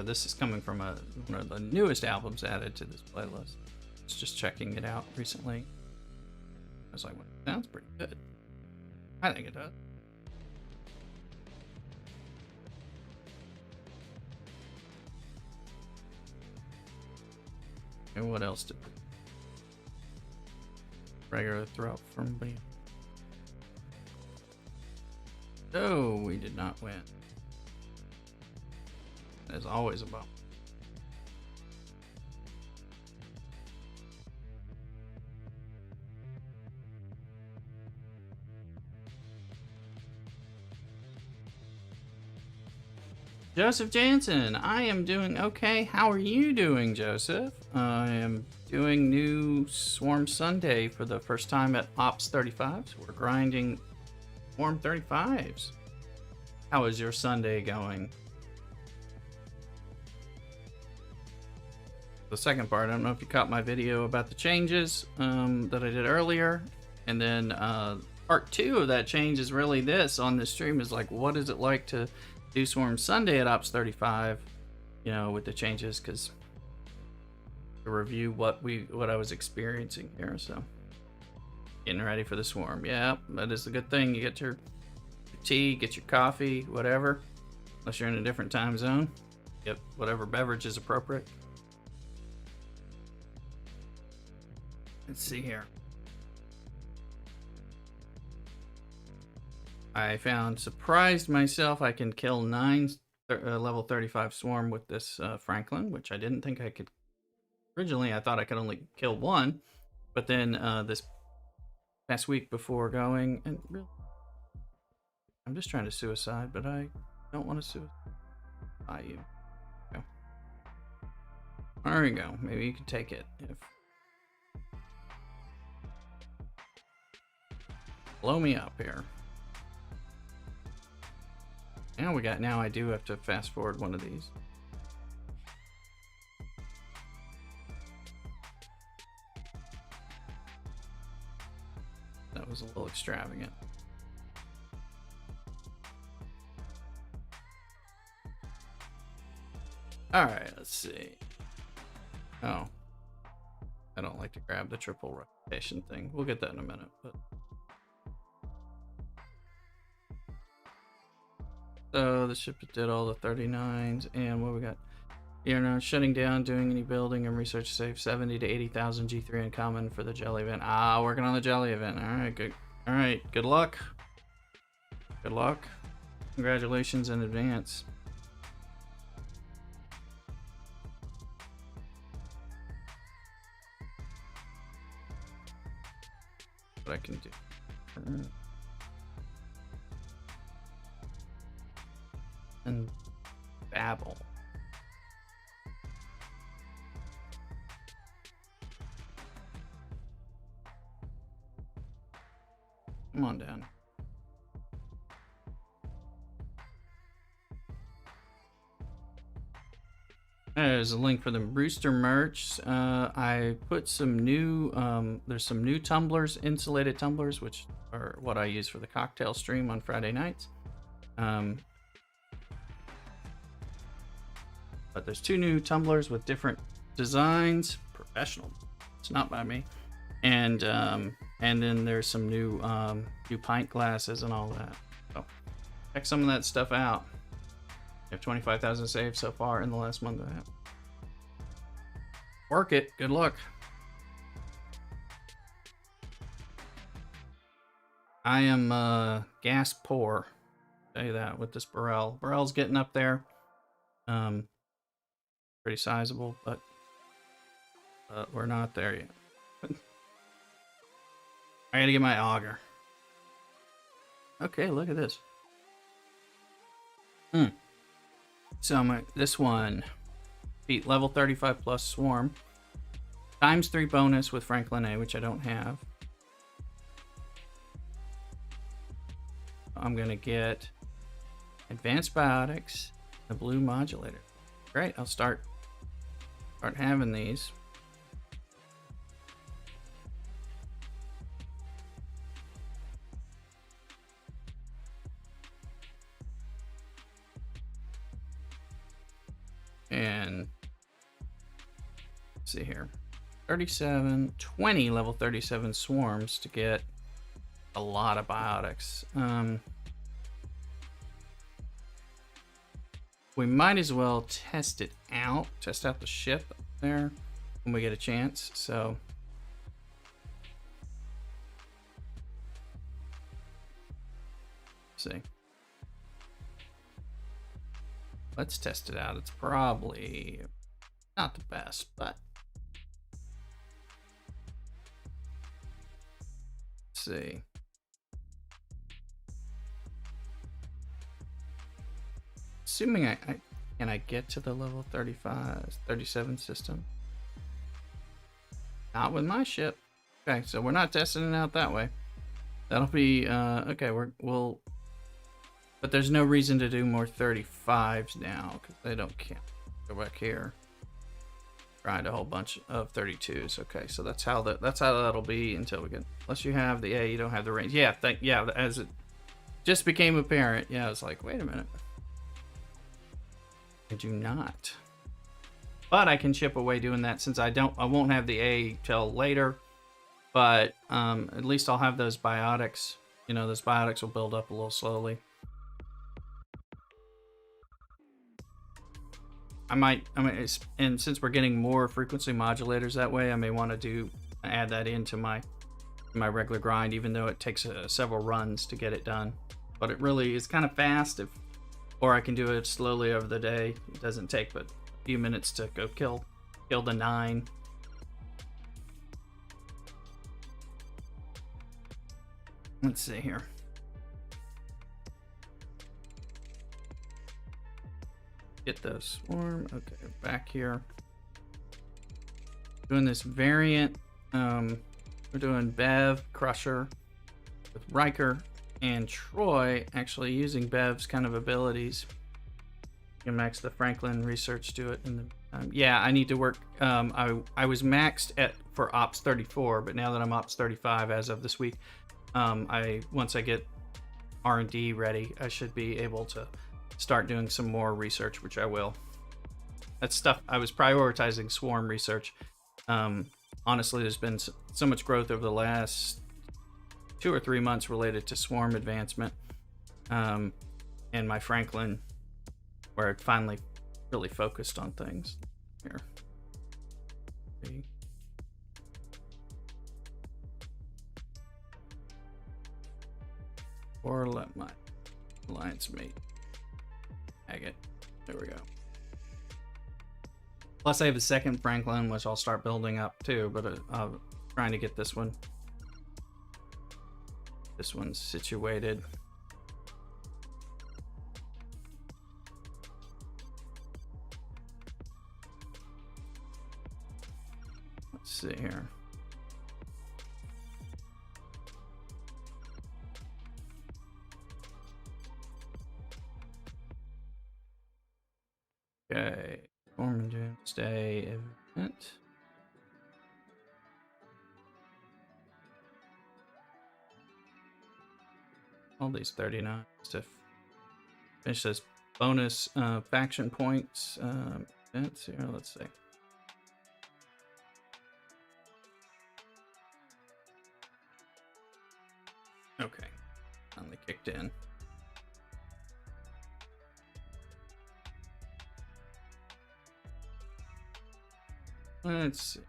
This is coming from one of the newest albums added to this playlist. I was just checking it out recently. I was like, well, it sounds pretty good. I think it does. And what else did regular throw up from me? No, we did not win. As always a bummer. Joseph Jansen, I am doing okay. How are you doing, Joseph? I am doing new Swarm Sunday for the first time at Ops 35. So we're grinding Swarm 35s. How is your Sunday going? The second part, I don't know if you caught my video about the changes that I did earlier, and then part 2 of that change is really this on this stream is like, what is it like to do Swarm Sunday at Ops 35, you know, with the changes, because to review what I was experiencing here. So getting ready for the Swarm. Yeah, that is a good thing. You get your tea, get your coffee, whatever, unless you're in a different time zone, get whatever beverage is appropriate. Let's see here. I surprised myself, I can kill 9 level 35 swarm with this Franklin, which I didn't think I could. Originally, I thought I could only kill 1, but then this past week before going, and really, I'm just trying to suicide, but I don't want to suicide you. Okay. There we go. Maybe you can take it. If blow me up here. Now I do have to fast forward one of these. That was a little extravagant. All right, let's see. Oh, I don't like to grab the triple rotation thing. We'll get that in a minute, but. So the ship did all the 39s, and what we got? You're now shutting down, doing any building and research safe. 70 to 80,000 G3 incoming for the jelly event. Ah, working on the jelly event. All right, good. All right, good luck. Good luck. Congratulations in advance. What I can do. And babble. Come on down. There's a link for the Brewster merch. I put some new, there's some new tumblers, insulated tumblers, which are what I use for the cocktail stream on Friday nights. But there's 2 new tumblers with different designs. Professional. It's not by me. And then there's some new pint glasses and all that. So check some of that stuff out. You have 25,000 saved so far in the last month and a half. Work it. Good luck. I am gas poor. I'll tell you that with this Burrell. Burrell's getting up there. Pretty sizable, but we're not there yet. I gotta get my auger. Okay, look at this. So this one beat level 35 plus swarm times 3 bonus with Franklin A, which I don't have. I'm gonna get advanced biotics, the blue modulator. Great, I'll start having these. And let's see here. 20 level 37 swarms to get a lot of biotics. We might as well test it out. Test out the ship there when we get a chance. So let's see. Let's test it out. It's probably not the best, but let's see. Assuming can I get to the level 37 system? Not with my ship. Okay, so we're not testing it out that way. That'll be okay. We'll, but there's no reason to do more 35s now because they don't count. Go back here. Grind a whole bunch of 32s. Okay, so that's how that'll be until we get. Unless you have the A, you don't have the range. Yeah, as it just became apparent. Yeah, I was like, wait a minute. I do not, but I can chip away doing that since I won't have the A till later, but at least I'll have those biotics. You know, those biotics will build up a little slowly. And since we're getting more frequency modulators that way, I may want to add that into my regular grind, even though it takes several runs to get it done. But it really is kind of fast or I can do it slowly over the day. It doesn't take but a few minutes to go kill the 9. Let's see here. Get those swarm. Okay, back here. Doing this variant. We're doing Bev, Crusher with Riker and Troy, actually using Bev's kind of abilities. You can max the Franklin research, do it in the yeah, I need to work. I was maxed for Ops 34, but now that I'm Ops 35 as of this week, once I get R&D ready, I should be able to start doing some more research, which I will. That's stuff I was prioritizing swarm research. Honestly, there's been so much growth over the last 2 or 3 months related to swarm advancement, and my Franklin, where I finally really focused on things. Here, see. Or let my alliance mate tag it. There we go. Plus, I have a second Franklin, which I'll start building up too. But I'm trying to get this one. This one's situated. Let's see here. Okay, Foreman Jam Stay event. All these 39 to finish this bonus faction points. That's here. Let's see. Okay, finally kicked in. Let's see.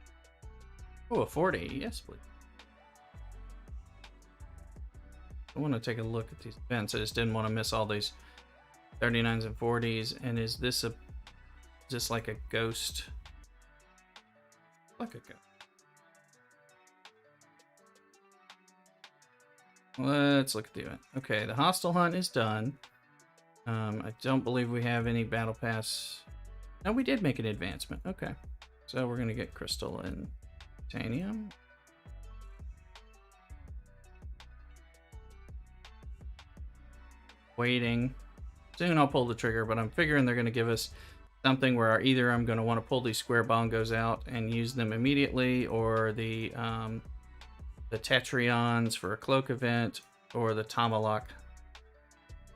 Oh, a 40. Yes, please. I want to take a look at these events. I just didn't want to miss all these 39s and 40s. And is this like a ghost? Like a ghost. Let's look at the event. Okay, the hostile hunt is done. I don't believe we have any battle pass. No, we did make an advancement. Okay, so we're gonna get crystal and titanium. Waiting. Soon I'll pull the trigger, but I'm figuring they're gonna give us something where either I'm gonna want to pull these square bongos out and use them immediately, or the Tetrions for a cloak event, or the Tomalak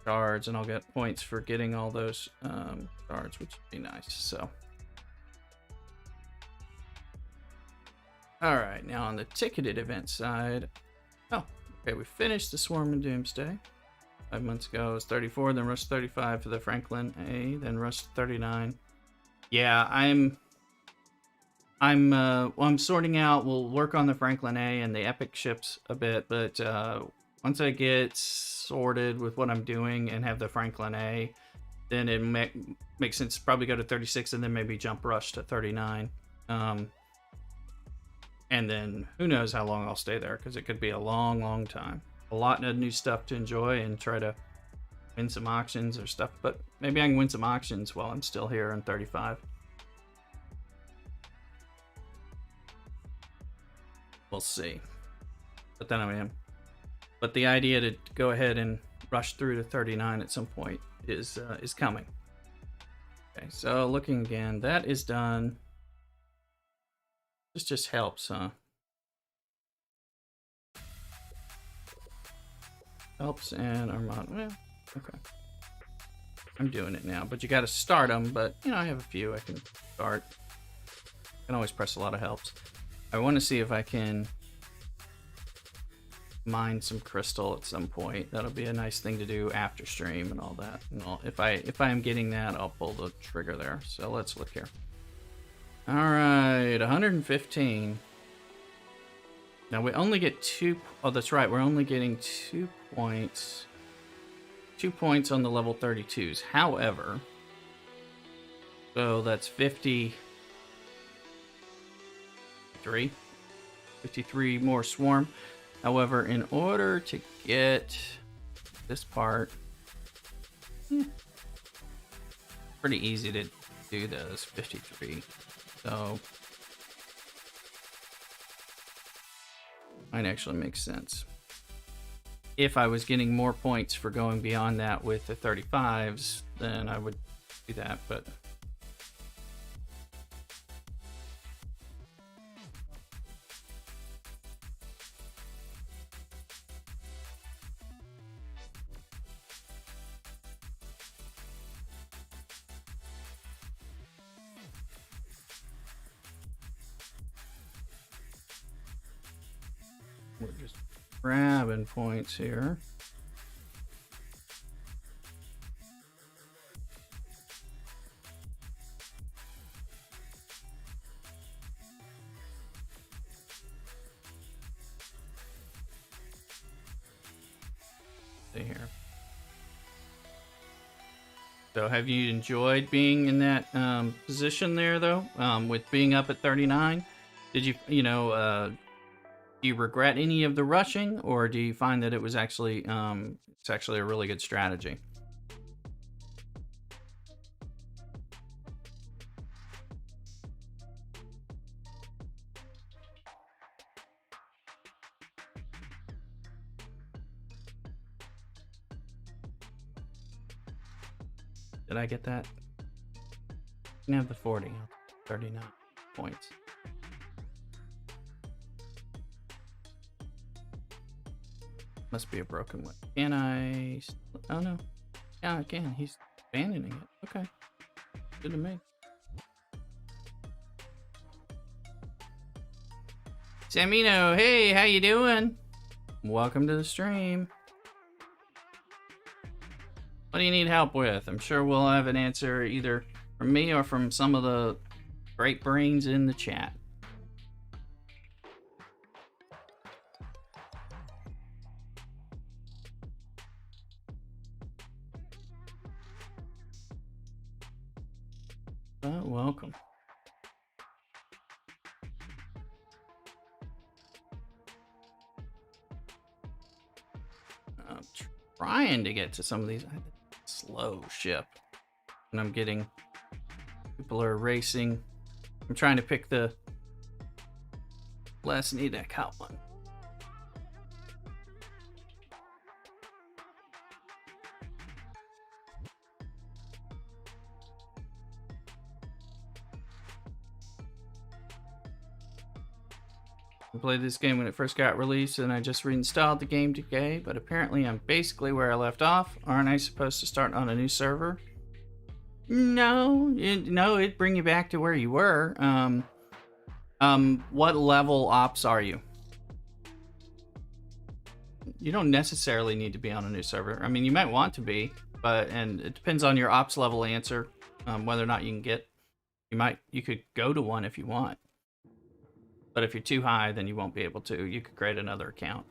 shards, and I'll get points for getting all those shards, which would be nice. So, all right, now on the ticketed event side, oh, okay, we finished the Swarm and Doomsday 5 months ago. It was 34, then Rush 35 for the Franklin A, then Rush 39. Yeah, I'm sorting out. We'll work on the Franklin A and the Epic ships a bit, but once I get sorted with what I'm doing and have the Franklin A, then it makes sense to probably go to 36 and then maybe jump Rush to 39. And then who knows how long I'll stay there, because it could be a long, long time. A lot of new stuff to enjoy and try to win some auctions or stuff, but maybe I can win some auctions while I'm still here in 35. We'll see. But then I am. But the idea to go ahead and rush through to 39 at some point is coming. Okay, so looking again, that is done. This just helps, huh? Helps and Armand. Well, okay. I'm doing it now, but you got to start them. But you know, I have a few I can start. I can always press a lot of helps. I want to see if I can mine some crystal at some point. That'll be a nice thing to do after stream and all that. And if I am getting that, I'll pull the trigger there. So let's look here. All right, 115. Now we only get 2. Oh, that's right. We're only getting 2 points. 2 points on the level 32s. However, so that's 53 more swarm. However, in order to get this part, pretty easy to do those 53. So might actually make sense. If I was getting more points for going beyond that with the 35s, then I would do that, but we're just grabbing points here. See here. So have you enjoyed being in that position there, though, with being up at 39? Did you, do you regret any of the rushing, or do you find that it was actually, it's actually a really good strategy? Did I get that? You can have the 40, 39 points. Must be a broken one. Can I? Oh no. Yeah, I can. He's abandoning it. Okay. Good to me. Samino, hey, how you doing? Welcome to the stream. What do you need help with? I'm sure we'll have an answer either from me or from some of the great brains in the chat. Welcome. I'm trying to get to some of these. Slow ship. And I'm getting... People are racing. I'm trying to pick the less needed account one. I played this game when it first got released and I just reinstalled the game today, but apparently I'm basically where I left off. Aren't I supposed to start on a new server? No, it'd bring you back to where you were. What level ops are you? You don't necessarily need to be on a new server. I mean, you might want to be, and it depends on your ops level answer, whether or not you can get. You could go to one if you want. But if you're too high, then you won't be able to. You could create another account.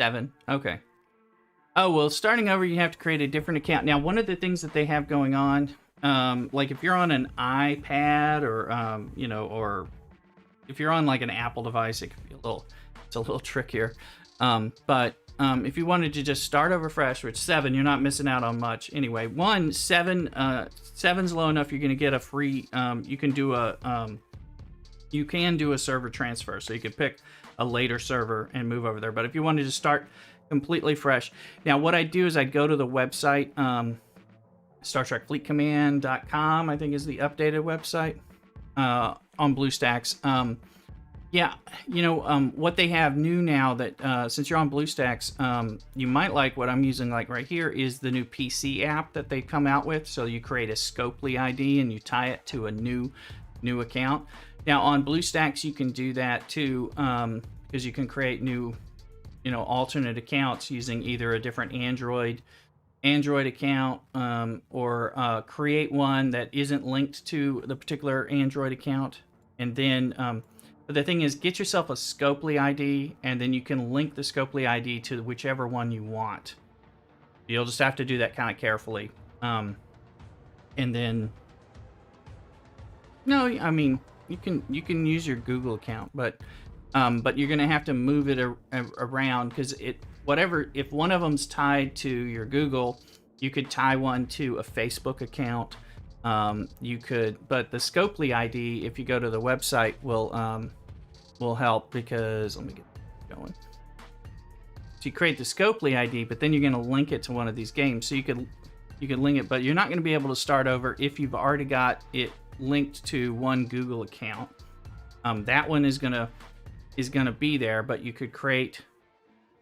7, okay. Oh, well, starting over, you have to create a different account. Now, one of the things that they have going on, like if you're on an iPad or, or if you're on like an Apple device, it could be it's a little trickier. But if you wanted to just start over fresh, which 7, you're not missing out on much. Anyway, 7's low enough. You're going to get a free. You can do a server transfer, so you could pick a later server and move over there. But if you wanted to start completely fresh, now what I'd do is I'd go to the website, StarTrekFleetCommand.com. I think is the updated website on BlueStacks. Yeah, what they have new now that since you're on BlueStacks, you might like what I'm using like right here is the new PC app that they come out with. So you create a Scopely ID and you tie it to a new account. Now on BlueStacks you can do that too, because you can create new, alternate accounts using either a different Android account or create one that isn't linked to the particular Android account, and then. But the thing is, get yourself a Scopely ID, and then you can link the Scopely ID to whichever one you want. You'll just have to do that kind of carefully. And then, no, I mean, you can use your Google account, but you're gonna have to move it around because if one of them's tied to your Google, you could tie one to a Facebook account. You could, but the Scopely ID, if you go to the website, will help because let me get going. So you create the Scopely ID, but then you're going to link it to one of these games. So you could link it, but you're not going to be able to start over if you've already got it linked to one Google account. That one is gonna be there, but you could create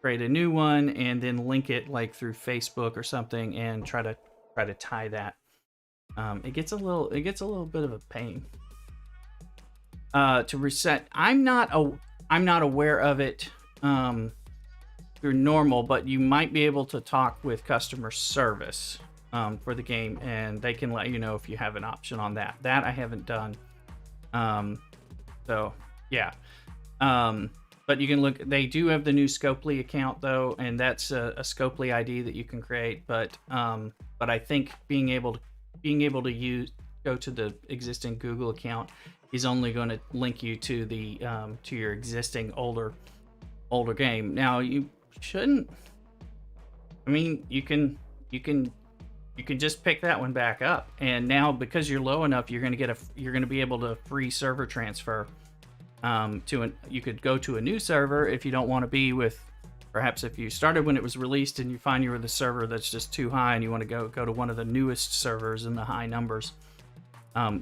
a new one and then link it like through Facebook or something and try to tie that. It gets a little bit of a pain to reset. I'm not aware of it through normal, but you might be able to talk with customer service for the game, and they can let you know if you have an option on that. That I haven't done. So yeah. But you can look. They do have the new Scopely account though, and that's a Scopely ID that you can create. But I think being able to go to the existing Google account is only going to link you to the to your existing older game. Now you shouldn't. I mean, you can just pick that one back up, and now because you're low enough, you're going to be able to free server transfer you could go to a new server if you don't want to be with. Perhaps if you started when it was released and you find you were the server that's just too high and you want to go to one of the newest servers in the high numbers,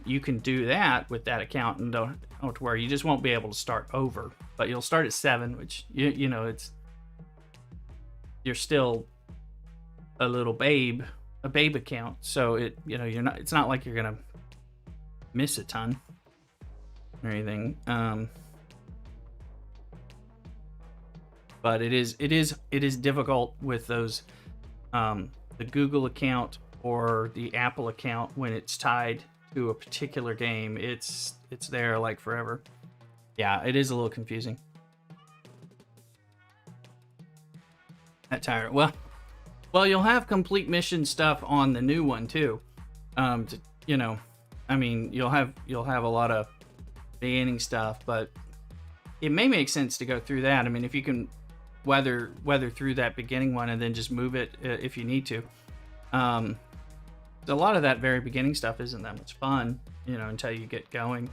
you can do that with that account and don't to worry. You just won't be able to start over, but you'll start at 7, which you're still a little babe account. So it's not like you're gonna miss a ton or anything. But it is difficult with those the Google account or the Apple account when it's tied to a particular game. It's there like forever. Yeah, it is a little confusing. That tire. Well, you'll have complete mission stuff on the new one too. You know, I mean, you'll have a lot of beginning stuff, but it may make sense to go through that. I mean, if you can weather through that beginning one and then just move it if you need to. A lot of that very beginning stuff isn't that much fun, you know, until you get going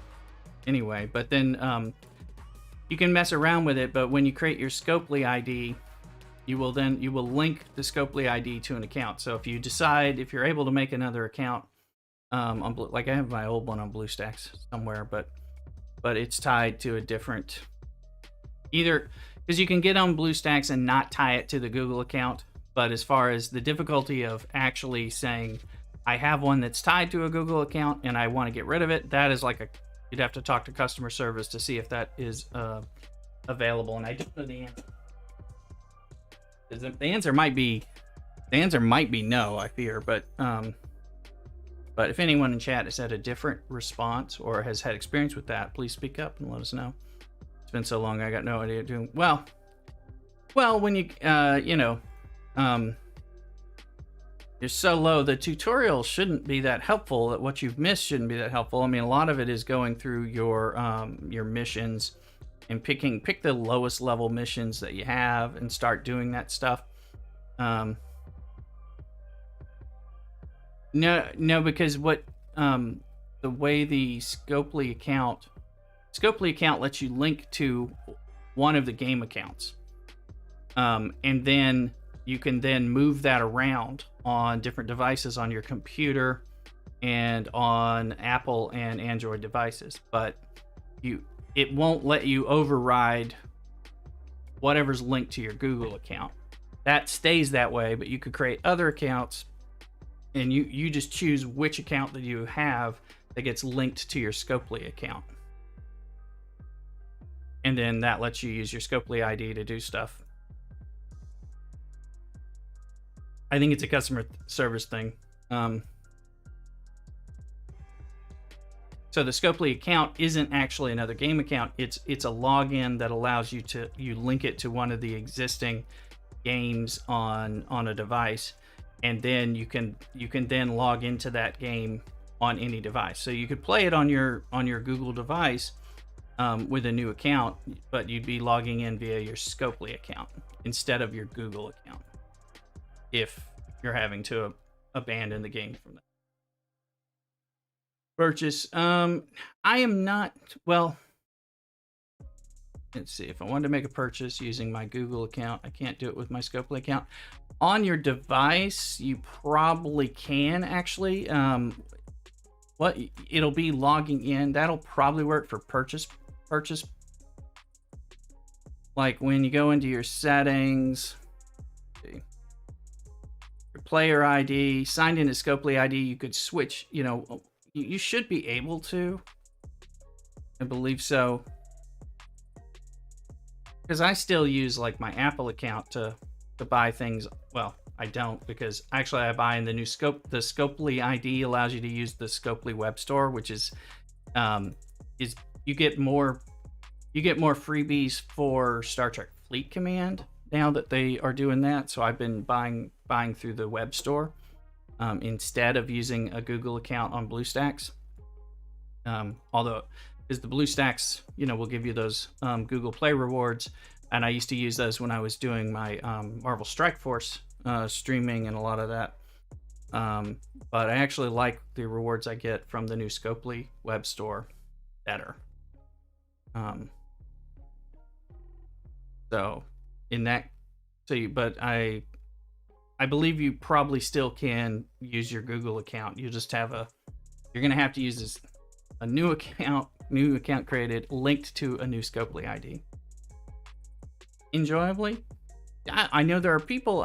anyway. But then you can mess around with it, but when you create your Scopely ID, you will link the Scopely ID to an account. So if you decide, if you're able to make another account on like I have my old one on BlueStacks somewhere, but it's tied to a different, either because you can get on BlueStacks and not tie it to the Google account. But as far as the difficulty of actually saying, I have one that's tied to a Google account and I want to get rid of it, that is like you'd have to talk to customer service to see if that is available. And I don't know the answer. The answer might be no, I fear. But if anyone in chat has had a different response or has had experience with that, please speak up and let us know. It's been so long, I got no idea doing well. When you you're so low, the tutorial shouldn't be that helpful. That what you've missed shouldn't be that helpful. I mean, a lot of it is going through your missions and pick the lowest level missions that you have and start doing that stuff. No, because what the way the Scopely account lets you link to one of the game accounts, and then you can then move that around on different devices on your computer and on Apple and Android devices, but it won't let you override whatever's linked to your Google account. That stays that way, but you could create other accounts and you just choose which account that you have that gets linked to your Scopely account. And then that lets you use your Scopely ID to do stuff. I think it's a customer service thing. So the Scopely account isn't actually another game account. It's a login that allows you to link it to one of the existing games on a device, and then you can then log into that game on any device. So you could play it on your Google device with a new account, but you'd be logging in via your Scopely account instead of your Google account, if you're having to abandon the game from that. Purchase. I am not, well, let's see. If I wanted to make a purchase using my Google account, I can't do it with my Scopely account. On your device, you probably can actually. It'll be logging in. That'll probably work for purchase. Like when you go into your settings, your player ID, signed in to Scopely ID, you could switch, you should be able to. I believe so. Because I still use like my Apple account to buy things. Well, I don't, because actually I buy in the new the Scopely ID allows you to use the Scopely web store, which is you get more freebies for Star Trek Fleet Command now that they are doing that. So I've been buying through the web store instead of using a Google account on BlueStacks. Although is the BlueStacks, will give you those Google Play rewards, and I used to use those when I was doing my Marvel Strike Force streaming and a lot of that. But I actually like the rewards I get from the new Scopely web store better. But I believe you probably still can use your Google account. You just you're going to have to use a new account created, linked to a new Scopely ID. Enjoyably, I know there are people,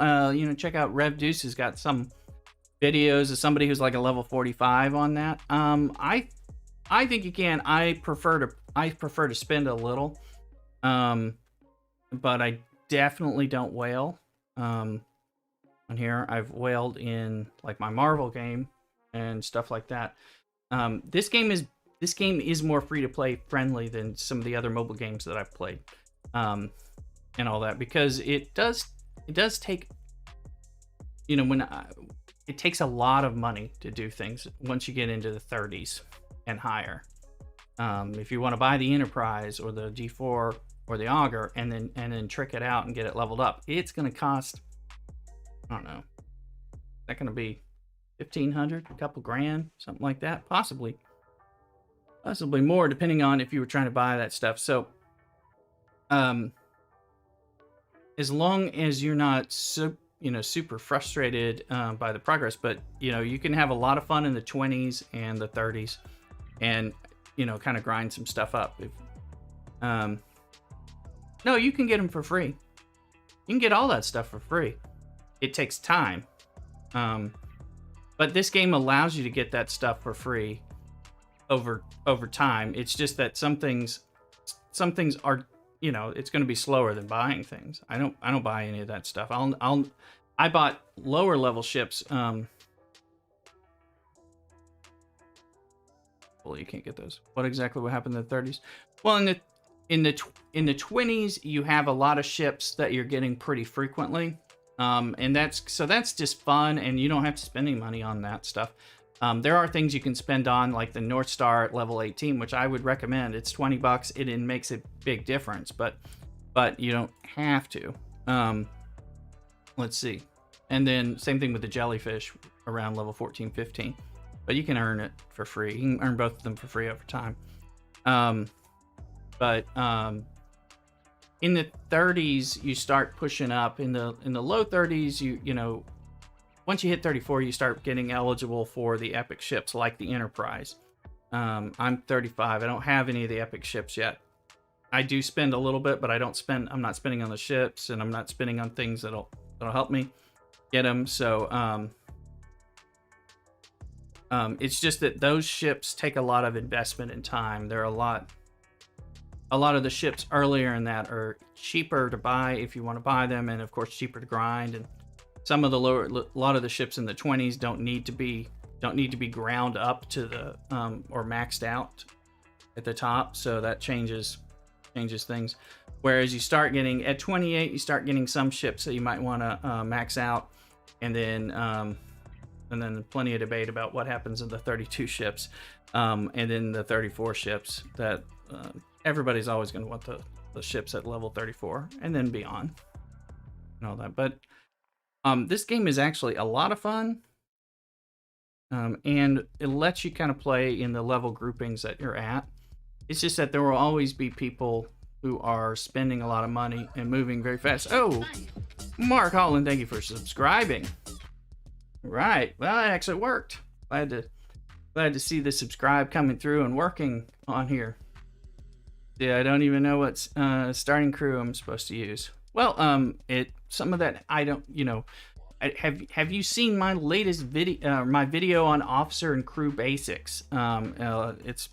check out Rev Deuce has got some videos of somebody who's like a level 45 on that. I think you can. I prefer to spend a little, but I definitely don't whale. On here, I've whaled in like my Marvel game and stuff like that. This game is more free to play friendly than some of the other mobile games that I've played, and all that, because it does take, it takes a lot of money to do things once you get into the 30s and higher. If you want to buy the Enterprise or the G4 or the Augur and then trick it out and get it leveled up, it's going to cost, I don't know, is that going to be $1,500, a couple grand, something like that, possibly more, depending on if you were trying to buy that stuff. So, as long as you're not super frustrated by the progress, but you can have a lot of fun in the 20s and the 30s, and kind of grind some stuff up. No, you can get them for free. You can get all that stuff for free. It takes time, but this game allows you to get that stuff for free over time. It's just that some things are, it's going to be slower than buying things. I don't buy any of that stuff. I bought lower level ships. Well, you can't get those. What exactly happened in the 30s? Well, in the 20s, you have a lot of ships that you're getting pretty frequently, and that's just fun, and you don't have to spend any money on that stuff. There are things you can spend on, like the North Star at level 18, which I would recommend. It's $20. It makes a big difference, but you don't have to. Let's see. And then same thing with the Jellyfish around level 14, 15. But you can earn it for free. You can earn both of them for free over time. But in the 30s, you start pushing up. In the low 30s, you once you hit 34, you start getting eligible for the epic ships like the Enterprise. I'm 35. I don't have any of the epic ships yet. I do spend a little bit, but I'm not spending on the ships, and I'm not spending on things that'll help me get them. So it's just that those ships take a lot of investment and time. There are a lot of the ships earlier in that are cheaper to buy if you want to buy them, and of course cheaper to grind. And some of a lot of the ships in the 20s don't need to be ground up to the or maxed out at the top, so that changes things. Whereas you start getting at 28, you start getting some ships that you might want to max out, and then plenty of debate about what happens in the 32 ships, and then the 34 ships that everybody's always going to want the ships at level 34 and then beyond and all that. But this game is actually a lot of fun, and it lets you kind of play in the level groupings that you're at. It's just that there will always be people who are spending a lot of money and moving very fast. Oh, Mark Holland, thank you for subscribing. Right, well, that actually worked. Glad to see the subscribe coming through and working on here. Yeah, I don't even know what starting crew I'm supposed to use. Well, some of that I don't, have you seen my latest video, my video on officer and crew basics? It's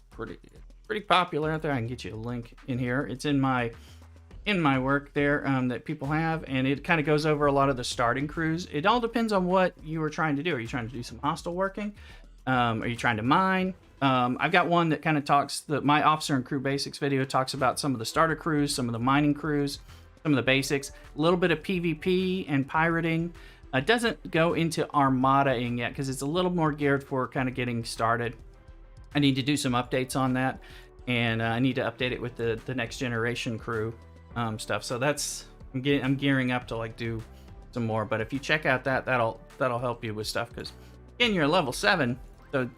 pretty popular out there. I can get you a link in here. It's in my work there that people have, and it kind of goes over a lot of the starting crews. It all depends on what you were trying to do. Are you trying to do some hostile working? Are you trying to mine? I've got one that kind of talks, my officer and crew basics video talks about some of the starter crews, some of the mining crews, some of the basics, a little bit of PvP and pirating. It doesn't go into armadaing yet because it's a little more geared for kind of getting started. I need to do some updates on that, and I need to update it with the next generation crew stuff. So I'm gearing up to like do some more. But if you check out that'll help you with stuff, because again, you're level 7, so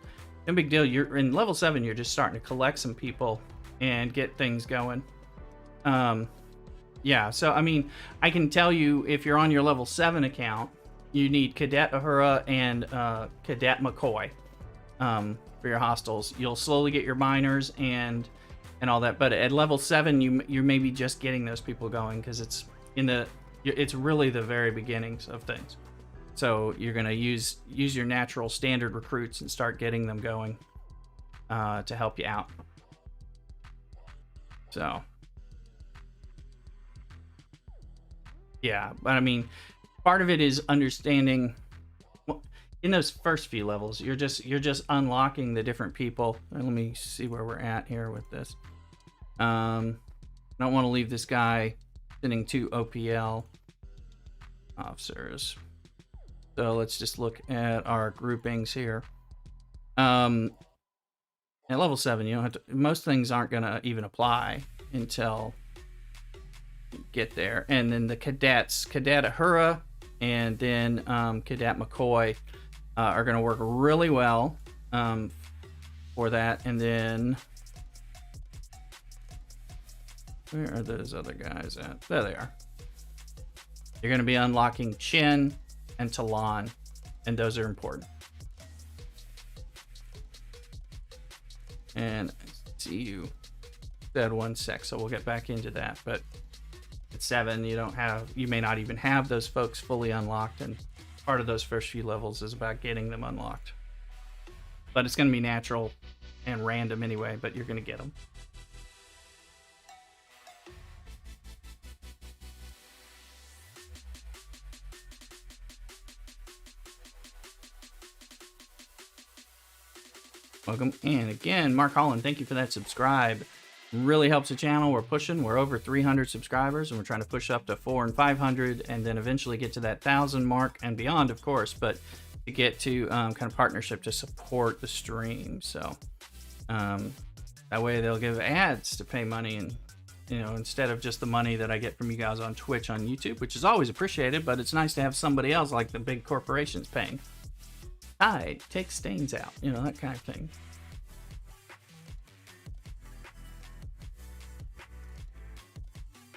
no big deal. You're in level 7. You're just starting to collect some people and get things going. Yeah. So I mean, I can tell you, if you're on your level 7 account, you need Cadet Uhura and Cadet McCoy for your hostiles. You'll slowly get your miners and all that, but at level 7, you're maybe just getting those people going, because it's really the very beginnings of things. So you're gonna use your natural standard recruits and start getting them going. to help you out. So yeah, but I mean, part of it is understanding. Well, in those first few levels, you're just unlocking the different people. Let me see where we're at here with this. I don't want to leave this guy sending 2 OPL officers. So let's just look at our groupings here. At level 7, you don't have to, most things aren't going to even apply until you get there. And then the cadets, Cadet Ahura and then Cadet McCoy are going to work really well for that. And then where are those other guys at? There they are. You're going to be unlocking Chin and Talon, and those are important. And I see you said 1 sec, so we'll get back into that. But at 7, you may not even have those folks fully unlocked, and part of those first few levels is about getting them unlocked. But it's going to be natural and random anyway, but you're going to get them. Welcome. And again, Mark Holland, thank you for that subscribe. Really helps the channel. We're pushing. We're over 300 subscribers, and we're trying to push up to 400 and 500, and then eventually get to that 1,000 mark and beyond, of course, but to get to kind of partnership to support the stream. So that way they'll give ads to pay money, and instead of just the money that I get from you guys on Twitch, on YouTube, which is always appreciated, but it's nice to have somebody else like the big corporations paying. Tide, take stains out, that kind of thing.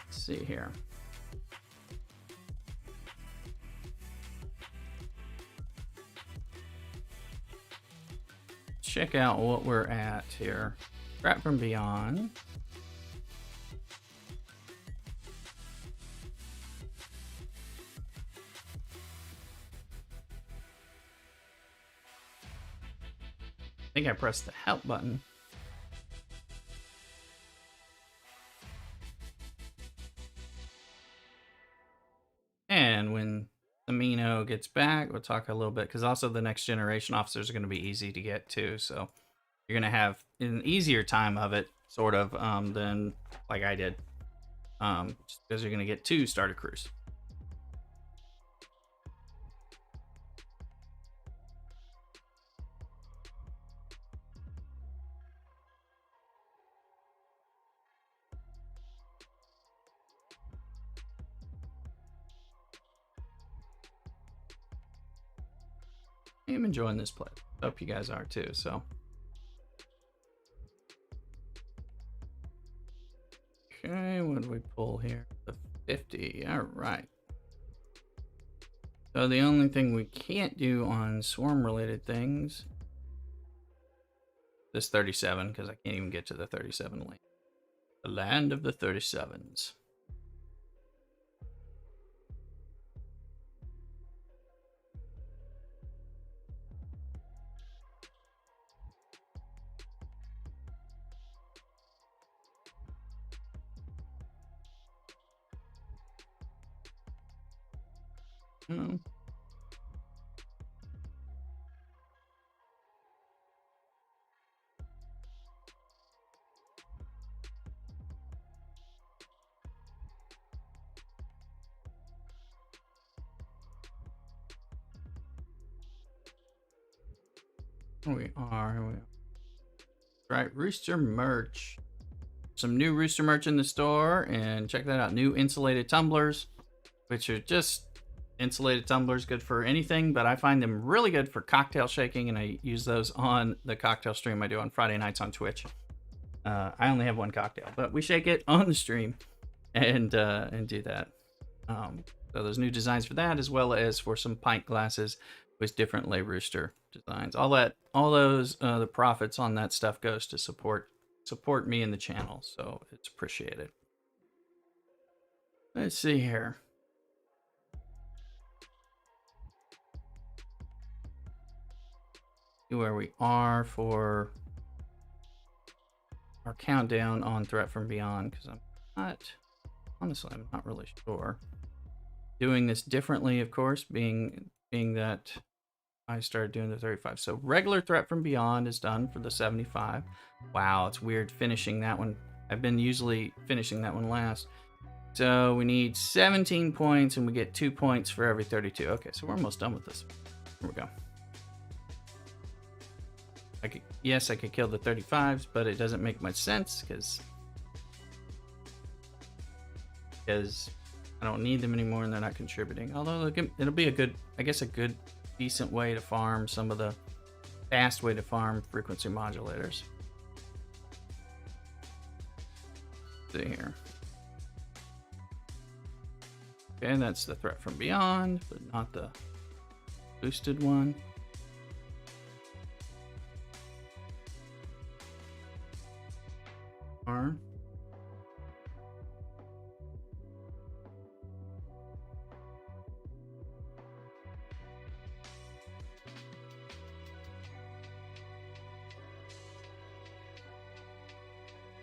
Let's see here. Check out what we're at here. Scrap from Beyond. I think I pressed the help button. And when Amino gets back, we'll talk a little bit, because also the next generation officers are going to be easy to get too. So you're going to have an easier time of it, sort of, than like I did, just because you're going to get 2 starter crews. I'm enjoying this play. Hope you guys are too. So, okay, what did we pull here? The 50. All right. So the only thing we can't do on swarm-related things, this 37, because I can't even get to the 37 lane. The land of the 37s. Here we are. Right, Rooster merch. Some new Rooster merch in the store, and check that out. New insulated tumblers, which are just insulated tumblers, good for anything, but I find them really good for cocktail shaking, and I use those on the cocktail stream I do on Friday nights on Twitch. I only have 1 cocktail, but we shake it on the stream and do that. So there's new designs for that, as well as for some pint glasses with different Le Rooster designs. All those the profits on that stuff goes to support me and the channel, so it's appreciated. Let's see here. See where we are for our countdown on Threat from Beyond, because honestly, I'm not really sure. Doing this differently, of course, being that I started doing the 35. So regular Threat from Beyond is done for the 75. Wow, it's weird finishing that one. I've been usually finishing that one last. So we need 17 points, and we get 2 points for every 32. Okay, so we're almost done with this. Here we go. Yes, I could kill the 35s, but it doesn't make much sense because I don't need them anymore and they're not contributing. Although it'll be a good, I guess, a good, decent way to farm some of the fast way to farm frequency modulators. Let's see here. Okay, that's the Threat from Beyond, but not the boosted one.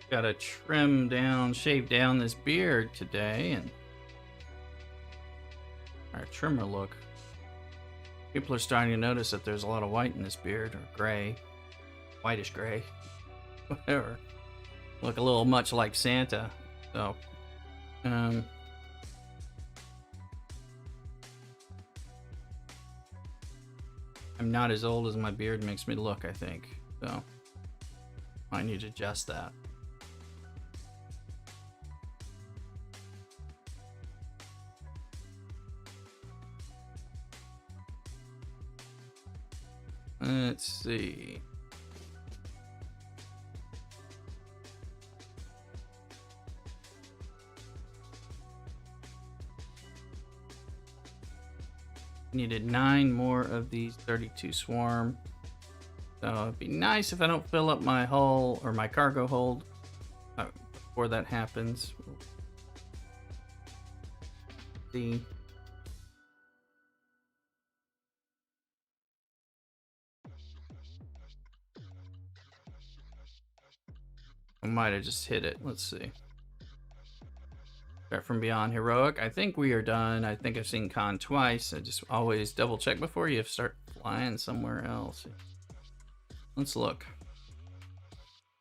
Gotta shave down this beard today, and our trimmer look. People are starting to notice that there's a lot of white in this beard, or gray, whitish gray, whatever. Look a little much like Santa. So, I'm not as old as my beard makes me look, I think. So, I need to adjust that. Let's see. Needed 9 more of these 32 swarm. So it'd be nice if I don't fill up my hull or my cargo hold before that happens. See. I might have just hit it. Let's see. Threat from Beyond Heroic. I think we are done. I think I've seen Con twice. I just always double check before you start flying somewhere else. Let's look.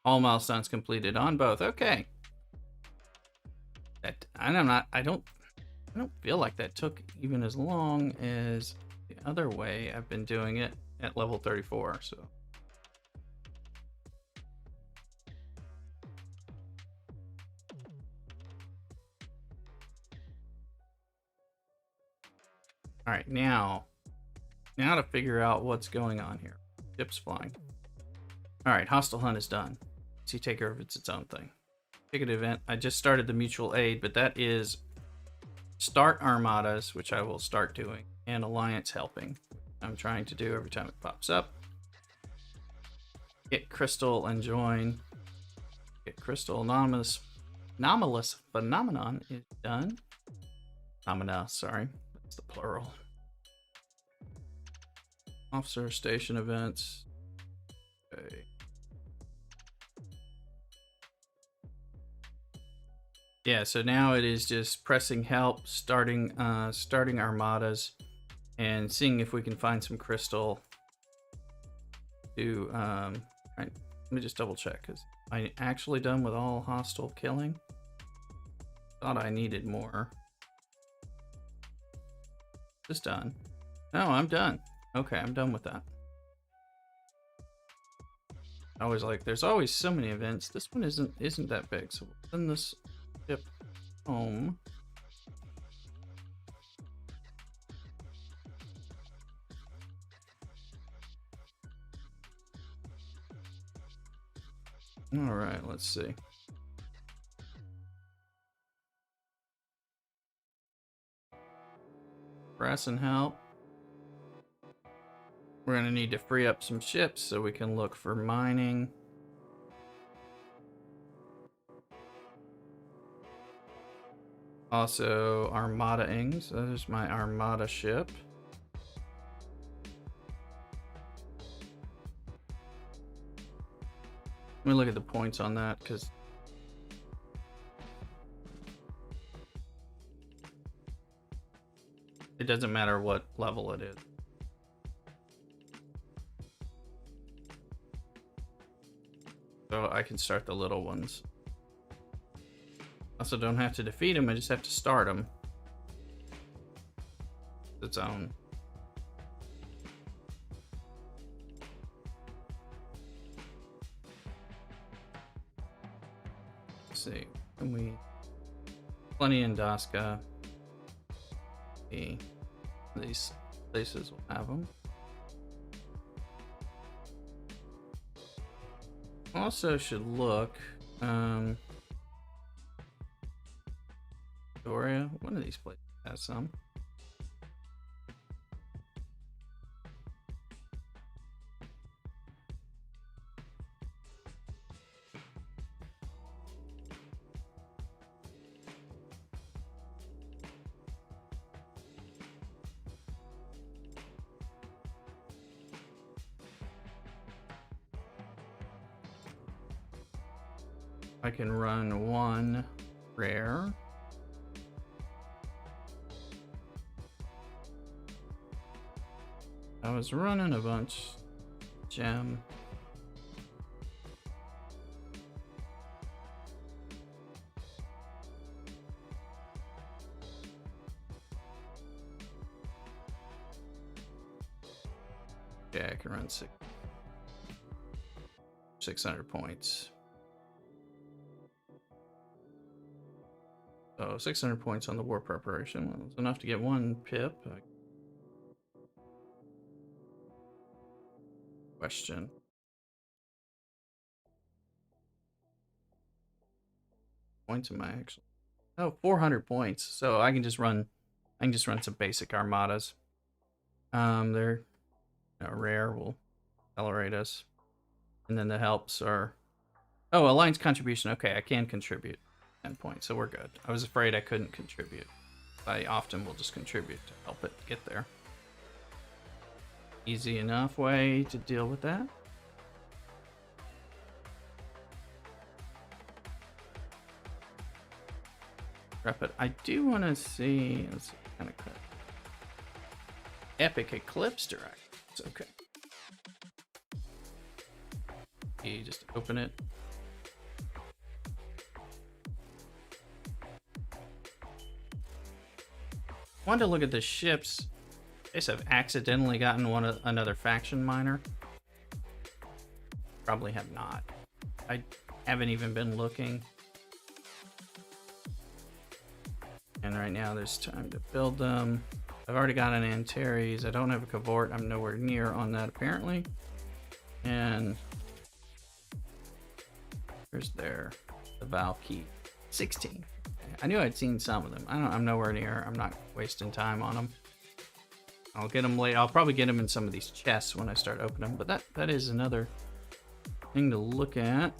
All milestones completed on both. Okay. I don't feel like that took even as long as the other way I've been doing it at level 34. So. All right, now to figure out what's going on here. Ships flying. All right, hostile hunt is done. Sea Taker if it's its own thing. Ticket event. I just started the mutual aid, but that is start armadas, which I will start doing, and alliance helping. I'm trying to do every time it pops up. Get crystal and join. Get crystal anomalous phenomenon is done. Phenomena, sorry. That's the plural. Officer station events. Okay. Yeah, so now it is just pressing help, starting armadas, and seeing if we can find some crystal to right, let me just double check, because I actually done with all hostile killing. Thought I needed more. Just done. No, I'm done. Okay, I'm done with that. I was like, there's always so many events. This one isn't that big, so we'll send this ship home. All right, let's see. Press and help. We're gonna need to free up some ships so we can look for mining. Also, armada-ings. There's my armada ship. me look at the points on that, because it doesn't matter what level it is. So I can start the little ones. Also don't have to defeat them, I just have to start them. Its own. Let's see, can we... Plenty in Daska. These places will have them. Also should look, Doria, one of these places has some. I can run one rare. I was running a bunch gem. Yeah, I can run 600 points. So 600 points on the war preparation. Well, it's enough to get one pip. Question. Points am I actually? Oh, 400 points. So I can just run some basic armadas. They're rare, will accelerate us. And then the helps are, oh, alliance contribution. Okay, I can contribute 10 points, so we're good. I was afraid I couldn't contribute. I often will just contribute to help it get there. Easy enough way to deal with that. Rep it. I do want to see, let's see, kind of cut. Epic Eclipse Direct. It's okay. You just open it. Wanted to look at the ships. I guess I've accidentally gotten another faction miner. Probably have not. I haven't even been looking. And right now there's time to build them. I've already got an Antares. I don't have a Cavort. I'm nowhere near on that apparently. And here's the Valky 16. I knew I'd seen some of them. I'm nowhere near. I'm not wasting time on them. I'll get them late. I'll probably get them in some of these chests when I start opening them. But that is another thing to look at.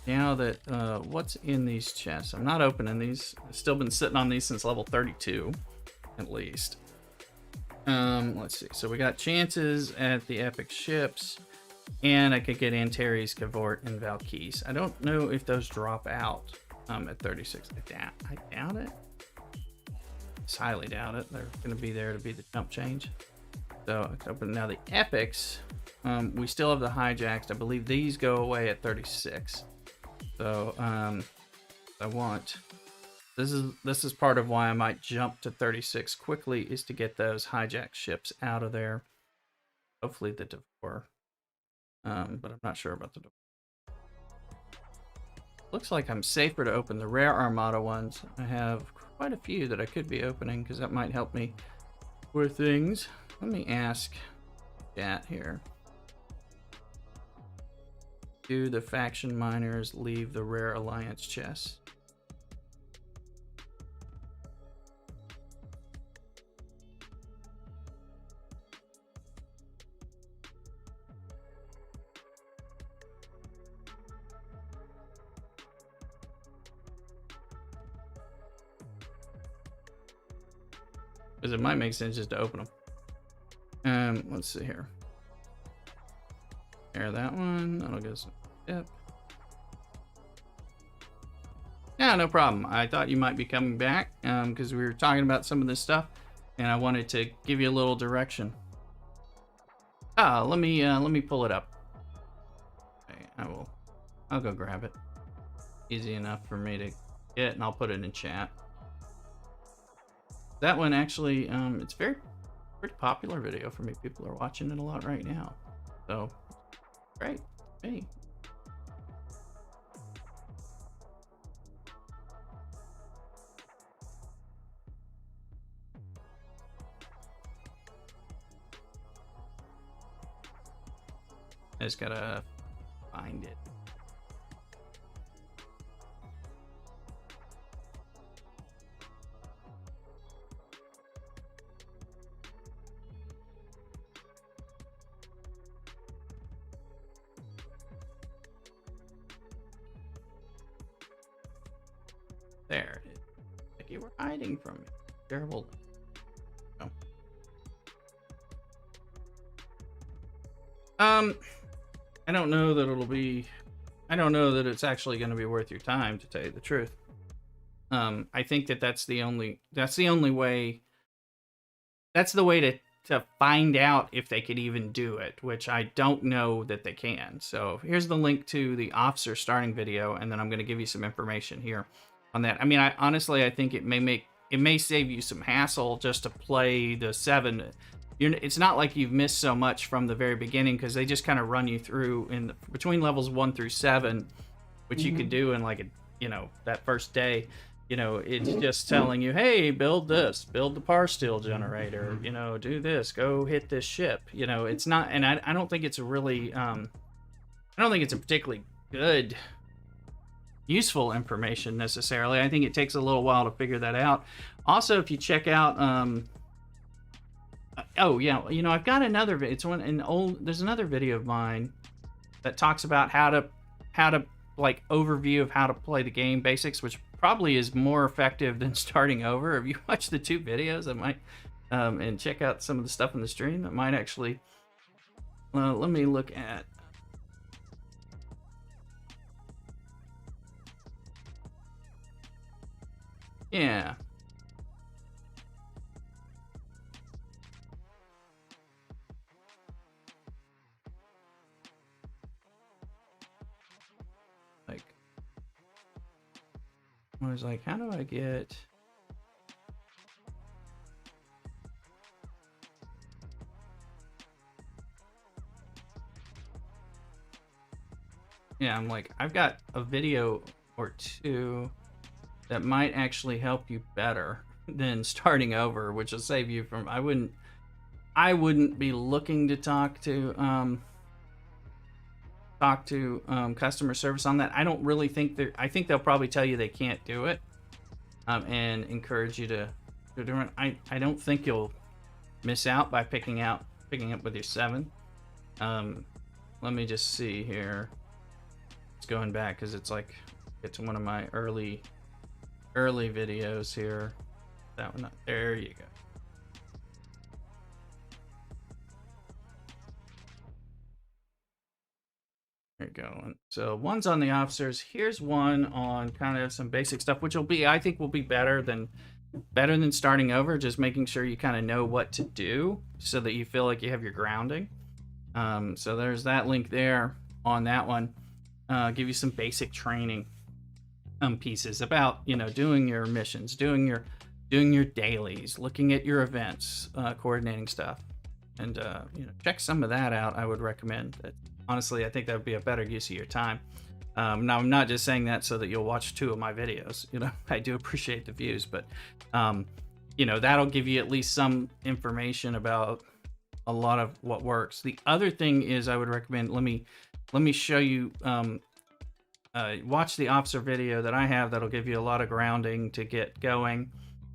Now that what's in these chests? I'm not opening these. I've still been sitting on these since level 32, at least. Let's see. So we got chances at the epic ships. And I could get Antares, Cavort, and Valkyries. I don't know if those drop out at 36. I doubt it. I highly doubt it. They're going to be there to be the jump change. So I can open now the epics. We still have the hijacks. I believe these go away at 36. So I want. This is part of why I might jump to 36 quickly, is to get those hijacked ships out of there. Hopefully the Devore. But I'm not sure about the door. Looks like I'm safer to open the rare Armada ones. I have quite a few that I could be opening because that might help me with things. Let me ask chat here. Do the faction miners leave the rare alliance chests? Because it might make sense just to open them. Let's see here. Air that one. That'll go some tip. Yeah, no problem. I thought you might be coming back because we were talking about some of this stuff, and I wanted to give you a little direction. Let me pull it up. Okay, I'll go grab it. Easy enough for me to get, and I'll put it in chat. That one actually, it's pretty popular video for me. People are watching it a lot right now, so great. Hey. I just gotta find it. There it is. Like you were hiding from me. Terrible. Oh. I don't know that it'll be. I don't know that it's actually going to be worth your time, to tell you the truth. I think that's the only way. That's the way to find out if they could even do it, which I don't know that they can. So here's the link to the officer starting video, and then I'm going to give you some information here on that. I mean, I think it may save you some hassle just to play the 7. It's not like you've missed so much from the very beginning, because they just kind of run you through between levels 1 through 7, which you could do in like that first day. It's just telling you, hey, build this, build the Parsteel generator, do this, go hit this ship. It's not, and I don't think it's really, I don't think it's a particularly good, useful information necessarily. I think it takes a little while to figure that out. Also, if you check out, oh yeah, I've got another, there's another video of mine that talks about how to like overview of how to play the game basics, which probably is more effective than starting over. If you watch the 2 videos, I might, and check out some of the stuff in the stream, that might actually, let me look at, yeah. I was like, how do I get... Yeah, I'm like, I've got a video or 2 that might actually help you better than starting over, which will save you from... I wouldn't be looking to talk to customer service on that. I don't really think I think they'll probably tell you they can't do it, and encourage you to do it. I don't think you'll miss out by picking up with your 7. Let me just see here. It's going back because it's like, it's one of my early videos here. That one, there you go. There you go. So one's on the officers. Here's one on kind of some basic stuff, which I think will be better than starting over. Just making sure you kind of know what to do so that you feel like you have your grounding. So there's that link there on that one. Give you some basic training pieces about doing your missions, doing your dailies, looking at your events, coordinating stuff, and check some of that out. I would recommend that. Honestly, I think that would be a better use of your time. Now, I'm not just saying that so that you'll watch 2 of my videos. I do appreciate the views, but that'll give you at least some information about a lot of what works. The other thing is, I would recommend, let me show you, watch the officer video that I have. That'll give you a lot of grounding to get going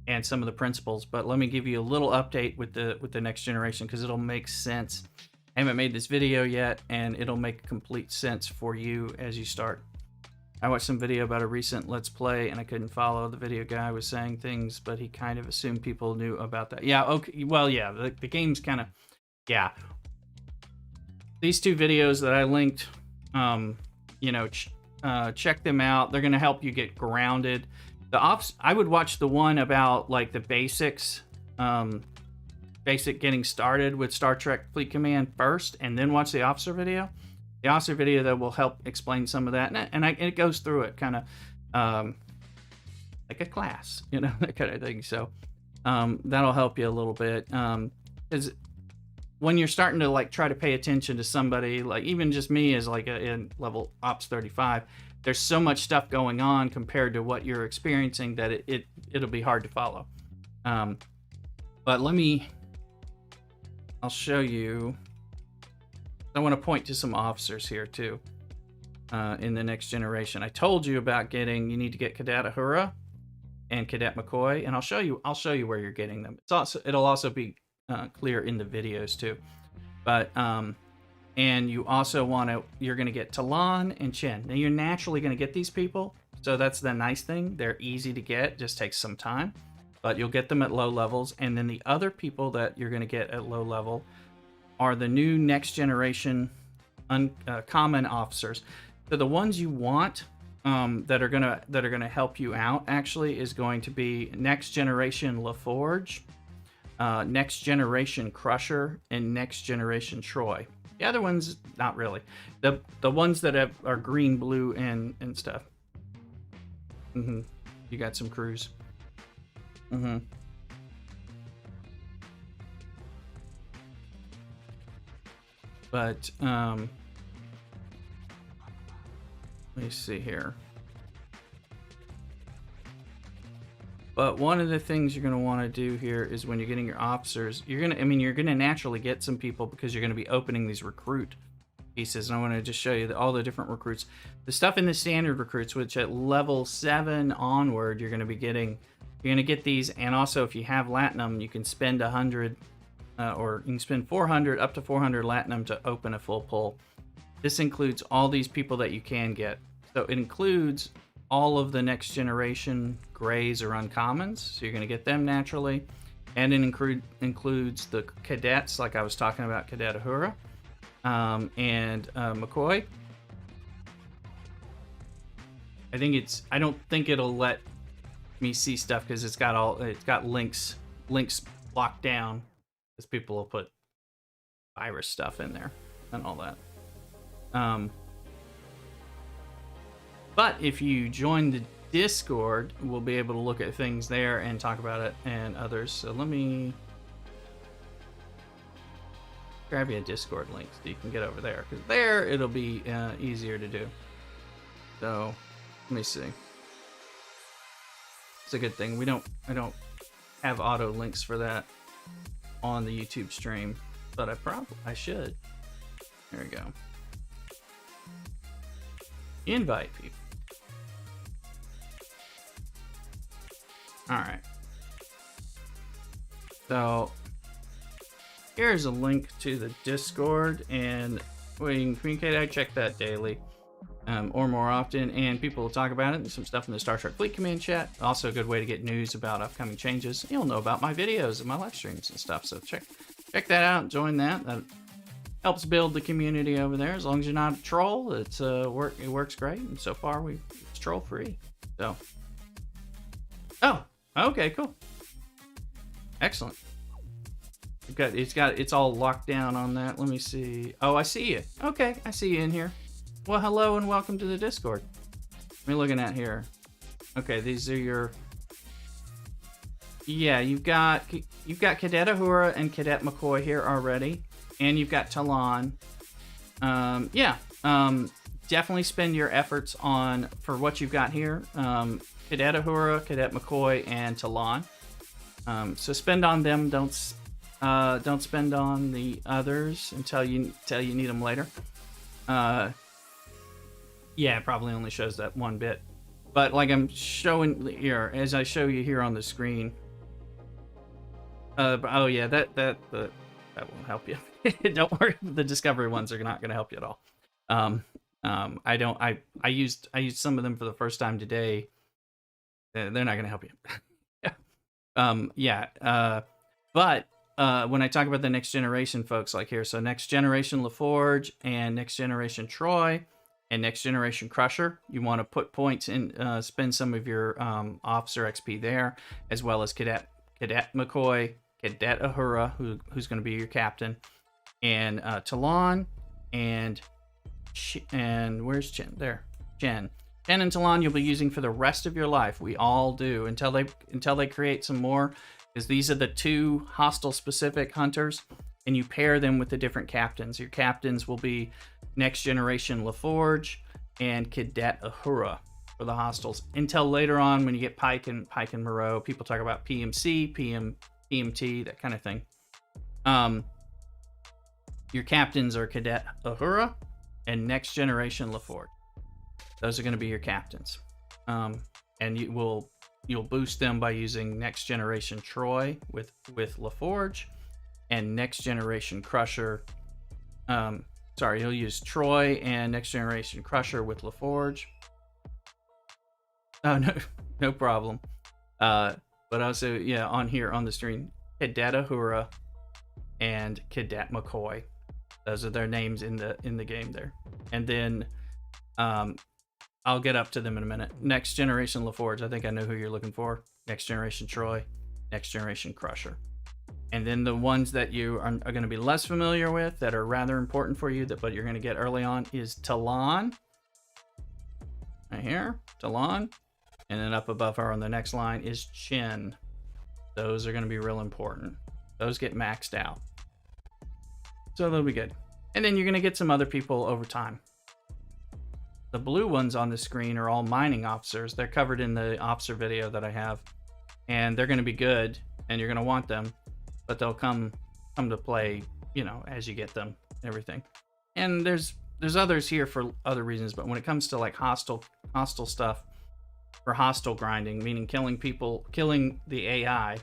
and some of the principles. But let me give you a little update with the next generation, because it'll make sense. I haven't made this video yet, and it'll make complete sense for you as you start. I watched some video about a recent Let's Play, and I couldn't follow. The video guy was saying things, but he kind of assumed people knew about that. Yeah, okay. Well, yeah, the game's kind of... Yeah. these two videos that I linked, you know, check them out. They're going to help you get grounded. The ops, I would watch the one about like the basics, basic getting started with Star Trek Fleet Command first, and then watch the officer video. The officer video that will help explain some of that, and it goes through it kind of like a class, you know, that kind of thing. So that'll help you a little bit. Because when you're starting to like try to pay attention to somebody, like even just me as like in level Ops 35, there's so much stuff going on compared to what you're experiencing that it'll be hard to follow. But I'll show you. I want to point to some officers here too in the next generation. I told you about you need to get Cadet Uhura and Cadet McCoy, and I'll show you where you're getting them. It'll also be clear in the videos too. But and you also you're going to get Talon and Chen. Now you're naturally going to get these people, so that's the nice thing. They're easy to get, just takes some time, but you'll get them at low levels. And then the other people that you're going to get at low level are the new next generation common officers. So the ones you want that are gonna help you out actually is going to be next generation LaForge, next generation Crusher, and next generation Troy. The other ones, not really. The ones that are green, blue, and stuff. You got some crews. But let me see here. But one of the things you're going to want to do here is when you're getting your officers, you're going to naturally get some people because you're going to be opening these recruit pieces. And I want to just show you all the different recruits. The stuff in the standard recruits, which at level 7 onward, you're going to get these. And also if you have Latinum, you can spend 100 or you can spend 400 up to 400 Latinum to open a full pull. This includes all these people that you can get. So it includes all of the next generation grays or uncommons, so you're going to get them naturally. And it includes the cadets, like I was talking about, Cadet Uhura and McCoy. I don't think it'll let me see stuff because it's got links locked down, because people will put virus stuff in there and all that. But if you join the Discord, we'll be able to look at things there and talk about it and others. So let me grab you a Discord link so you can get over there, because there it'll be easier to do. So let me see. It's a good thing I don't have auto links for that on the YouTube stream, but I should. There we go. Invite people. All right. So here's a link to the Discord, and we can communicate. I check that daily, or more often, and people will talk about it and some stuff in the Star Trek Fleet Command chat. Also a good way to get news about upcoming changes. You'll know about my videos and my live streams and stuff. So check that out. Join that. That helps build the community over there. As long as you're not a troll, it works great. And so far it's troll free. So okay, cool, excellent. It's all locked down on that. Let me see. Oh, I see you. Okay, I see you in here. Well, hello and welcome to the Discord. What are you looking at here? Okay, these are your. Yeah, you've got Cadet Uhura and Cadet McCoy here already, and you've got Talon. Definitely spend your efforts for what you've got here. Cadet Uhura, Cadet McCoy, and Talon. So spend on them. Don't spend on the others until you need them later. Yeah, it probably only shows that one bit. But like I'm showing here, as I show you here on the screen. Oh yeah, that won't help you. Don't worry, the Discovery ones are not going to help you at all. I used some of them for the first time today. They're not going to help you. But when I talk about the next generation folks, like here, so next generation LaForge and next generation Troy and next generation Crusher, you want to put points in, spend some of your officer XP there, as well as Cadet McCoy, Cadet Uhura, who's going to be your captain, and Talon, and where's Chen? There, Chen and Talon you'll be using for the rest of your life. We all do until they create some more, because these are the 2 hostile specific hunters, and you pair them with the different captains. Your captains will be next generation LaForge and Cadet Uhura for the hostiles, until later on when you get Pike and Moreau. People talk about PMC, PMT, that kind of thing. Your captains are Cadet Uhura and next generation LaForge. Those are going to be your captains, and you'll boost them by using next generation Troy with LaForge, and next generation Crusher. You'll use Troy and next generation Crusher with LaForge. Oh no problem. But also, yeah, on here on the screen, Cadet Uhura and Cadet McCoy. Those are their names in the game there, and then I'll get up to them in a minute. Next generation LaForge, I think I know who you're looking for. Next generation Troy, next generation Crusher. And then the ones that you are going to be less familiar with, that are rather important for you, but you're going to get early on, is Talon. Right here, Talon. And then up above her on the next line is Chin. Those are going to be real important. Those get maxed out. So they'll be good. And then you're going to get some other people over time. The blue ones on the screen are all mining officers. They're covered in the officer video that I have, and they're going to be good, and you're going to want them, but they'll come to play, as you get them, everything. And there's others here for other reasons, but when it comes to like hostile stuff, for hostile grinding, meaning killing the AI,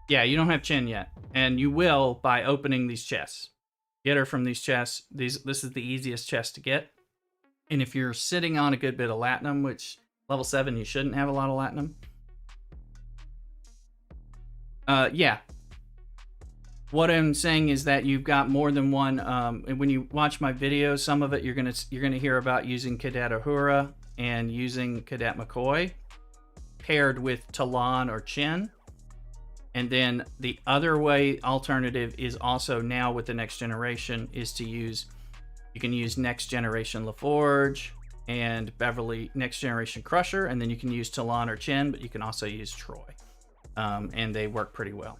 yeah, you don't have Chen yet, and you will by opening these chests. Get her from these chests. This is the easiest chest to get. And if you're sitting on a good bit of Latinum, which level 7 you shouldn't have a lot of Latinum. Yeah. What I'm saying is that you've got more than one. And when you watch my video, some of it you're gonna hear about using Cadet Uhura and using Cadet McCoy paired with Talon or Chen. And then the other way alternative is also now with the next generation is to use. You can use next generation LaForge and Beverly next generation Crusher, and then you can use Talon or Chen, but you can also use Troy, and they work pretty well.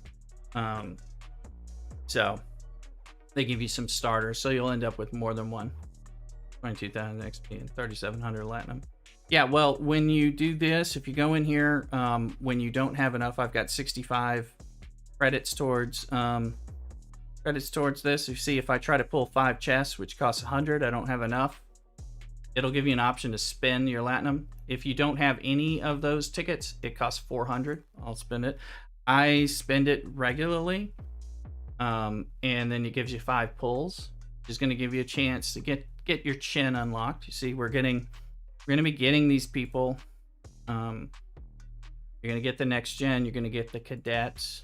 So they give you some starters, so you'll end up with more than one. 22,000 XP and 3,700 Latinum. Yeah, well, when you do this, if you go in here, when you don't have enough, I've got 65 credits towards this. You see, if I try to pull 5 chests, which costs 100, I don't have enough. It'll give you an option to spend your Latinum. If you don't have any of those tickets, it costs 400. I'll spend it. I spend it regularly, and then it gives you 5 pulls, which is going to give you a chance to get your Chin unlocked. You see, we're going to be getting these people. You're going to get the next gen. You're going to get the cadets.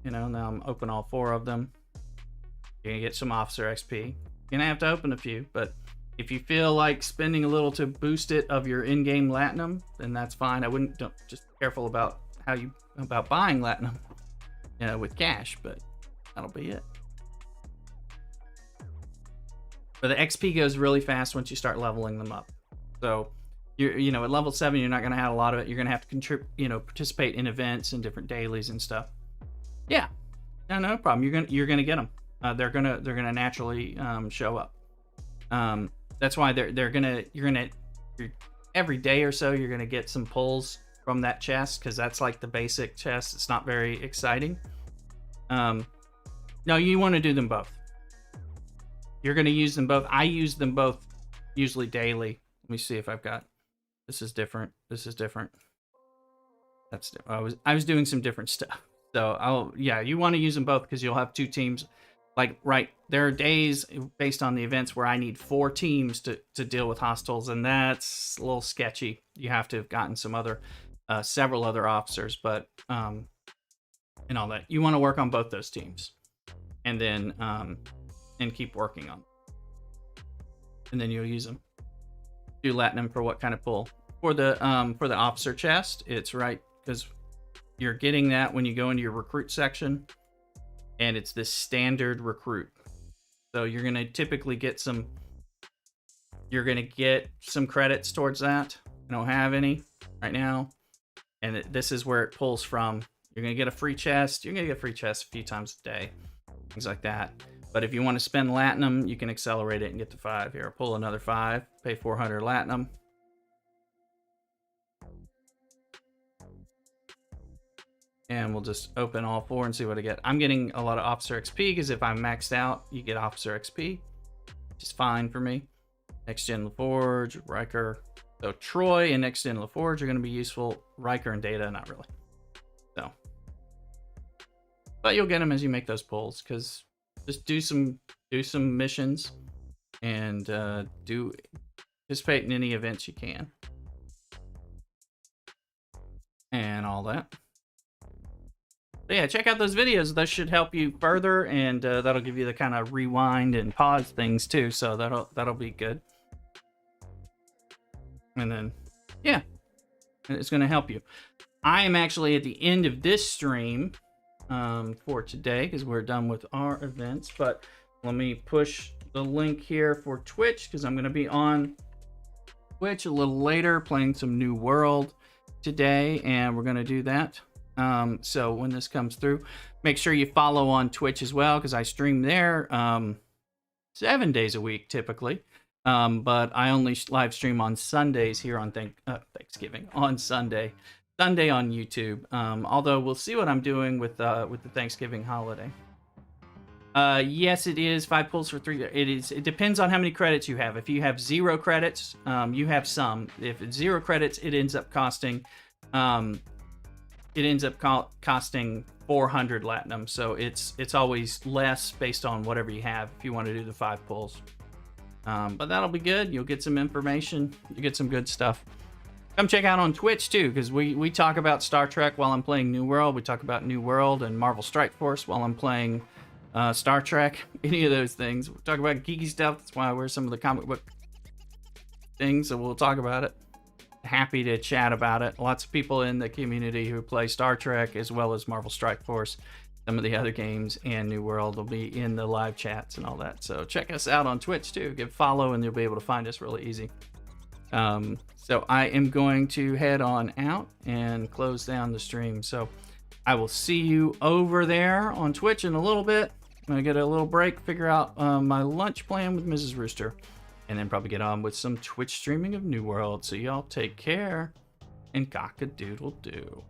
Now I'm open all 4 of them. You're going to get some officer XP. You're going to have to open a few, but if you feel like spending a little to boost it of your in-game Latinum, then that's fine. Just be careful about about buying Latinum, with cash, but that'll be it. But the XP goes really fast once you start leveling them up. So you're at level 7, you're not going to have a lot of it. You're going to have to participate in events and different dailies and stuff. Yeah, no problem. You're gonna get them. They're gonna naturally show up. That's why every day or so you're gonna get some pulls from that chest, because that's like the basic chest. It's not very exciting. No, you want to do them both. You're gonna use them both. I use them both usually daily. Let me see if I've got. This is different. This is different. That's. I was doing some different stuff. So you want to use them both because you'll have 2 teams. There are days based on the events where I need 4 teams to deal with hostiles, and that's a little sketchy. You have to have gotten several other officers, but and all that. You want to work on both those teams, and then and keep working on them. And then you'll use them. Do Latinum for what kind of pull? For the officer chest, it's right, because you're getting that when you go into your recruit section, and it's this standard recruit. So you're going to typically get some, credits towards that. I don't have any right now. And this is where it pulls from. You're going to get a free chest. You're going to get a free chest a few times a day. Things like that. But if you want to spend Latinum, you can accelerate it and get to 5 here. Pull another 5. Pay 400 Latinum. And we'll just open all 4 and see what I get. I'm getting a lot of Officer XP, because if I'm maxed out, you get Officer XP. Which is fine for me. Next Gen LaForge, Riker. So Troy and Next Gen LaForge are going to be useful. Riker and Data, not really. So, but you'll get them as you make those pulls, because just do some missions and participate in any events you can, and all that. So yeah, check out those videos. Those should help you further, and that'll give you the kind of rewind and pause things too. So that'll be good. And then, yeah, it's going to help you. I am actually at the end of this stream for today, because we're done with our events. But let me push the link here for Twitch, because I'm going to be on Twitch a little later playing some New World today, and we're going to do that. So when this comes through, make sure you follow on Twitch as well, because I stream there 7 days a week typically. But I only live stream on Sundays here on Thanksgiving on Sunday on YouTube. Although we'll see what I'm doing with the Thanksgiving holiday. Yes, it is 5 pulls for 3. It depends on how many credits you have. If you have 0 credits, you have some. If it's 0 credits, it ends up costing costing 400 Latinum. So it's always less based on whatever you have if you want to do the 5 pulls. But that'll be good. You'll get some information. You get some good stuff. Come check out on Twitch too, because we talk about Star Trek while I'm playing New World. We talk about New World and Marvel Strike Force while I'm playing Star Trek. Any of those things. We talk about geeky stuff. That's why I wear some of the comic book things. So we'll talk about it. Happy to chat about it. Lots of people in the community who play Star Trek as well as Marvel Strike Force, some of the other games, and New World will be in the live chats and all that. So check us out on Twitch too. Give follow and you'll be able to find us really easy. So I am going to head on out and close down the stream. So I will see you over there on Twitch in a little bit. I'm going to get a little break, figure out my lunch plan with Mrs. Rooster, and then probably get on with some Twitch streaming of New World. So y'all take care and cock-a-doodle-doo.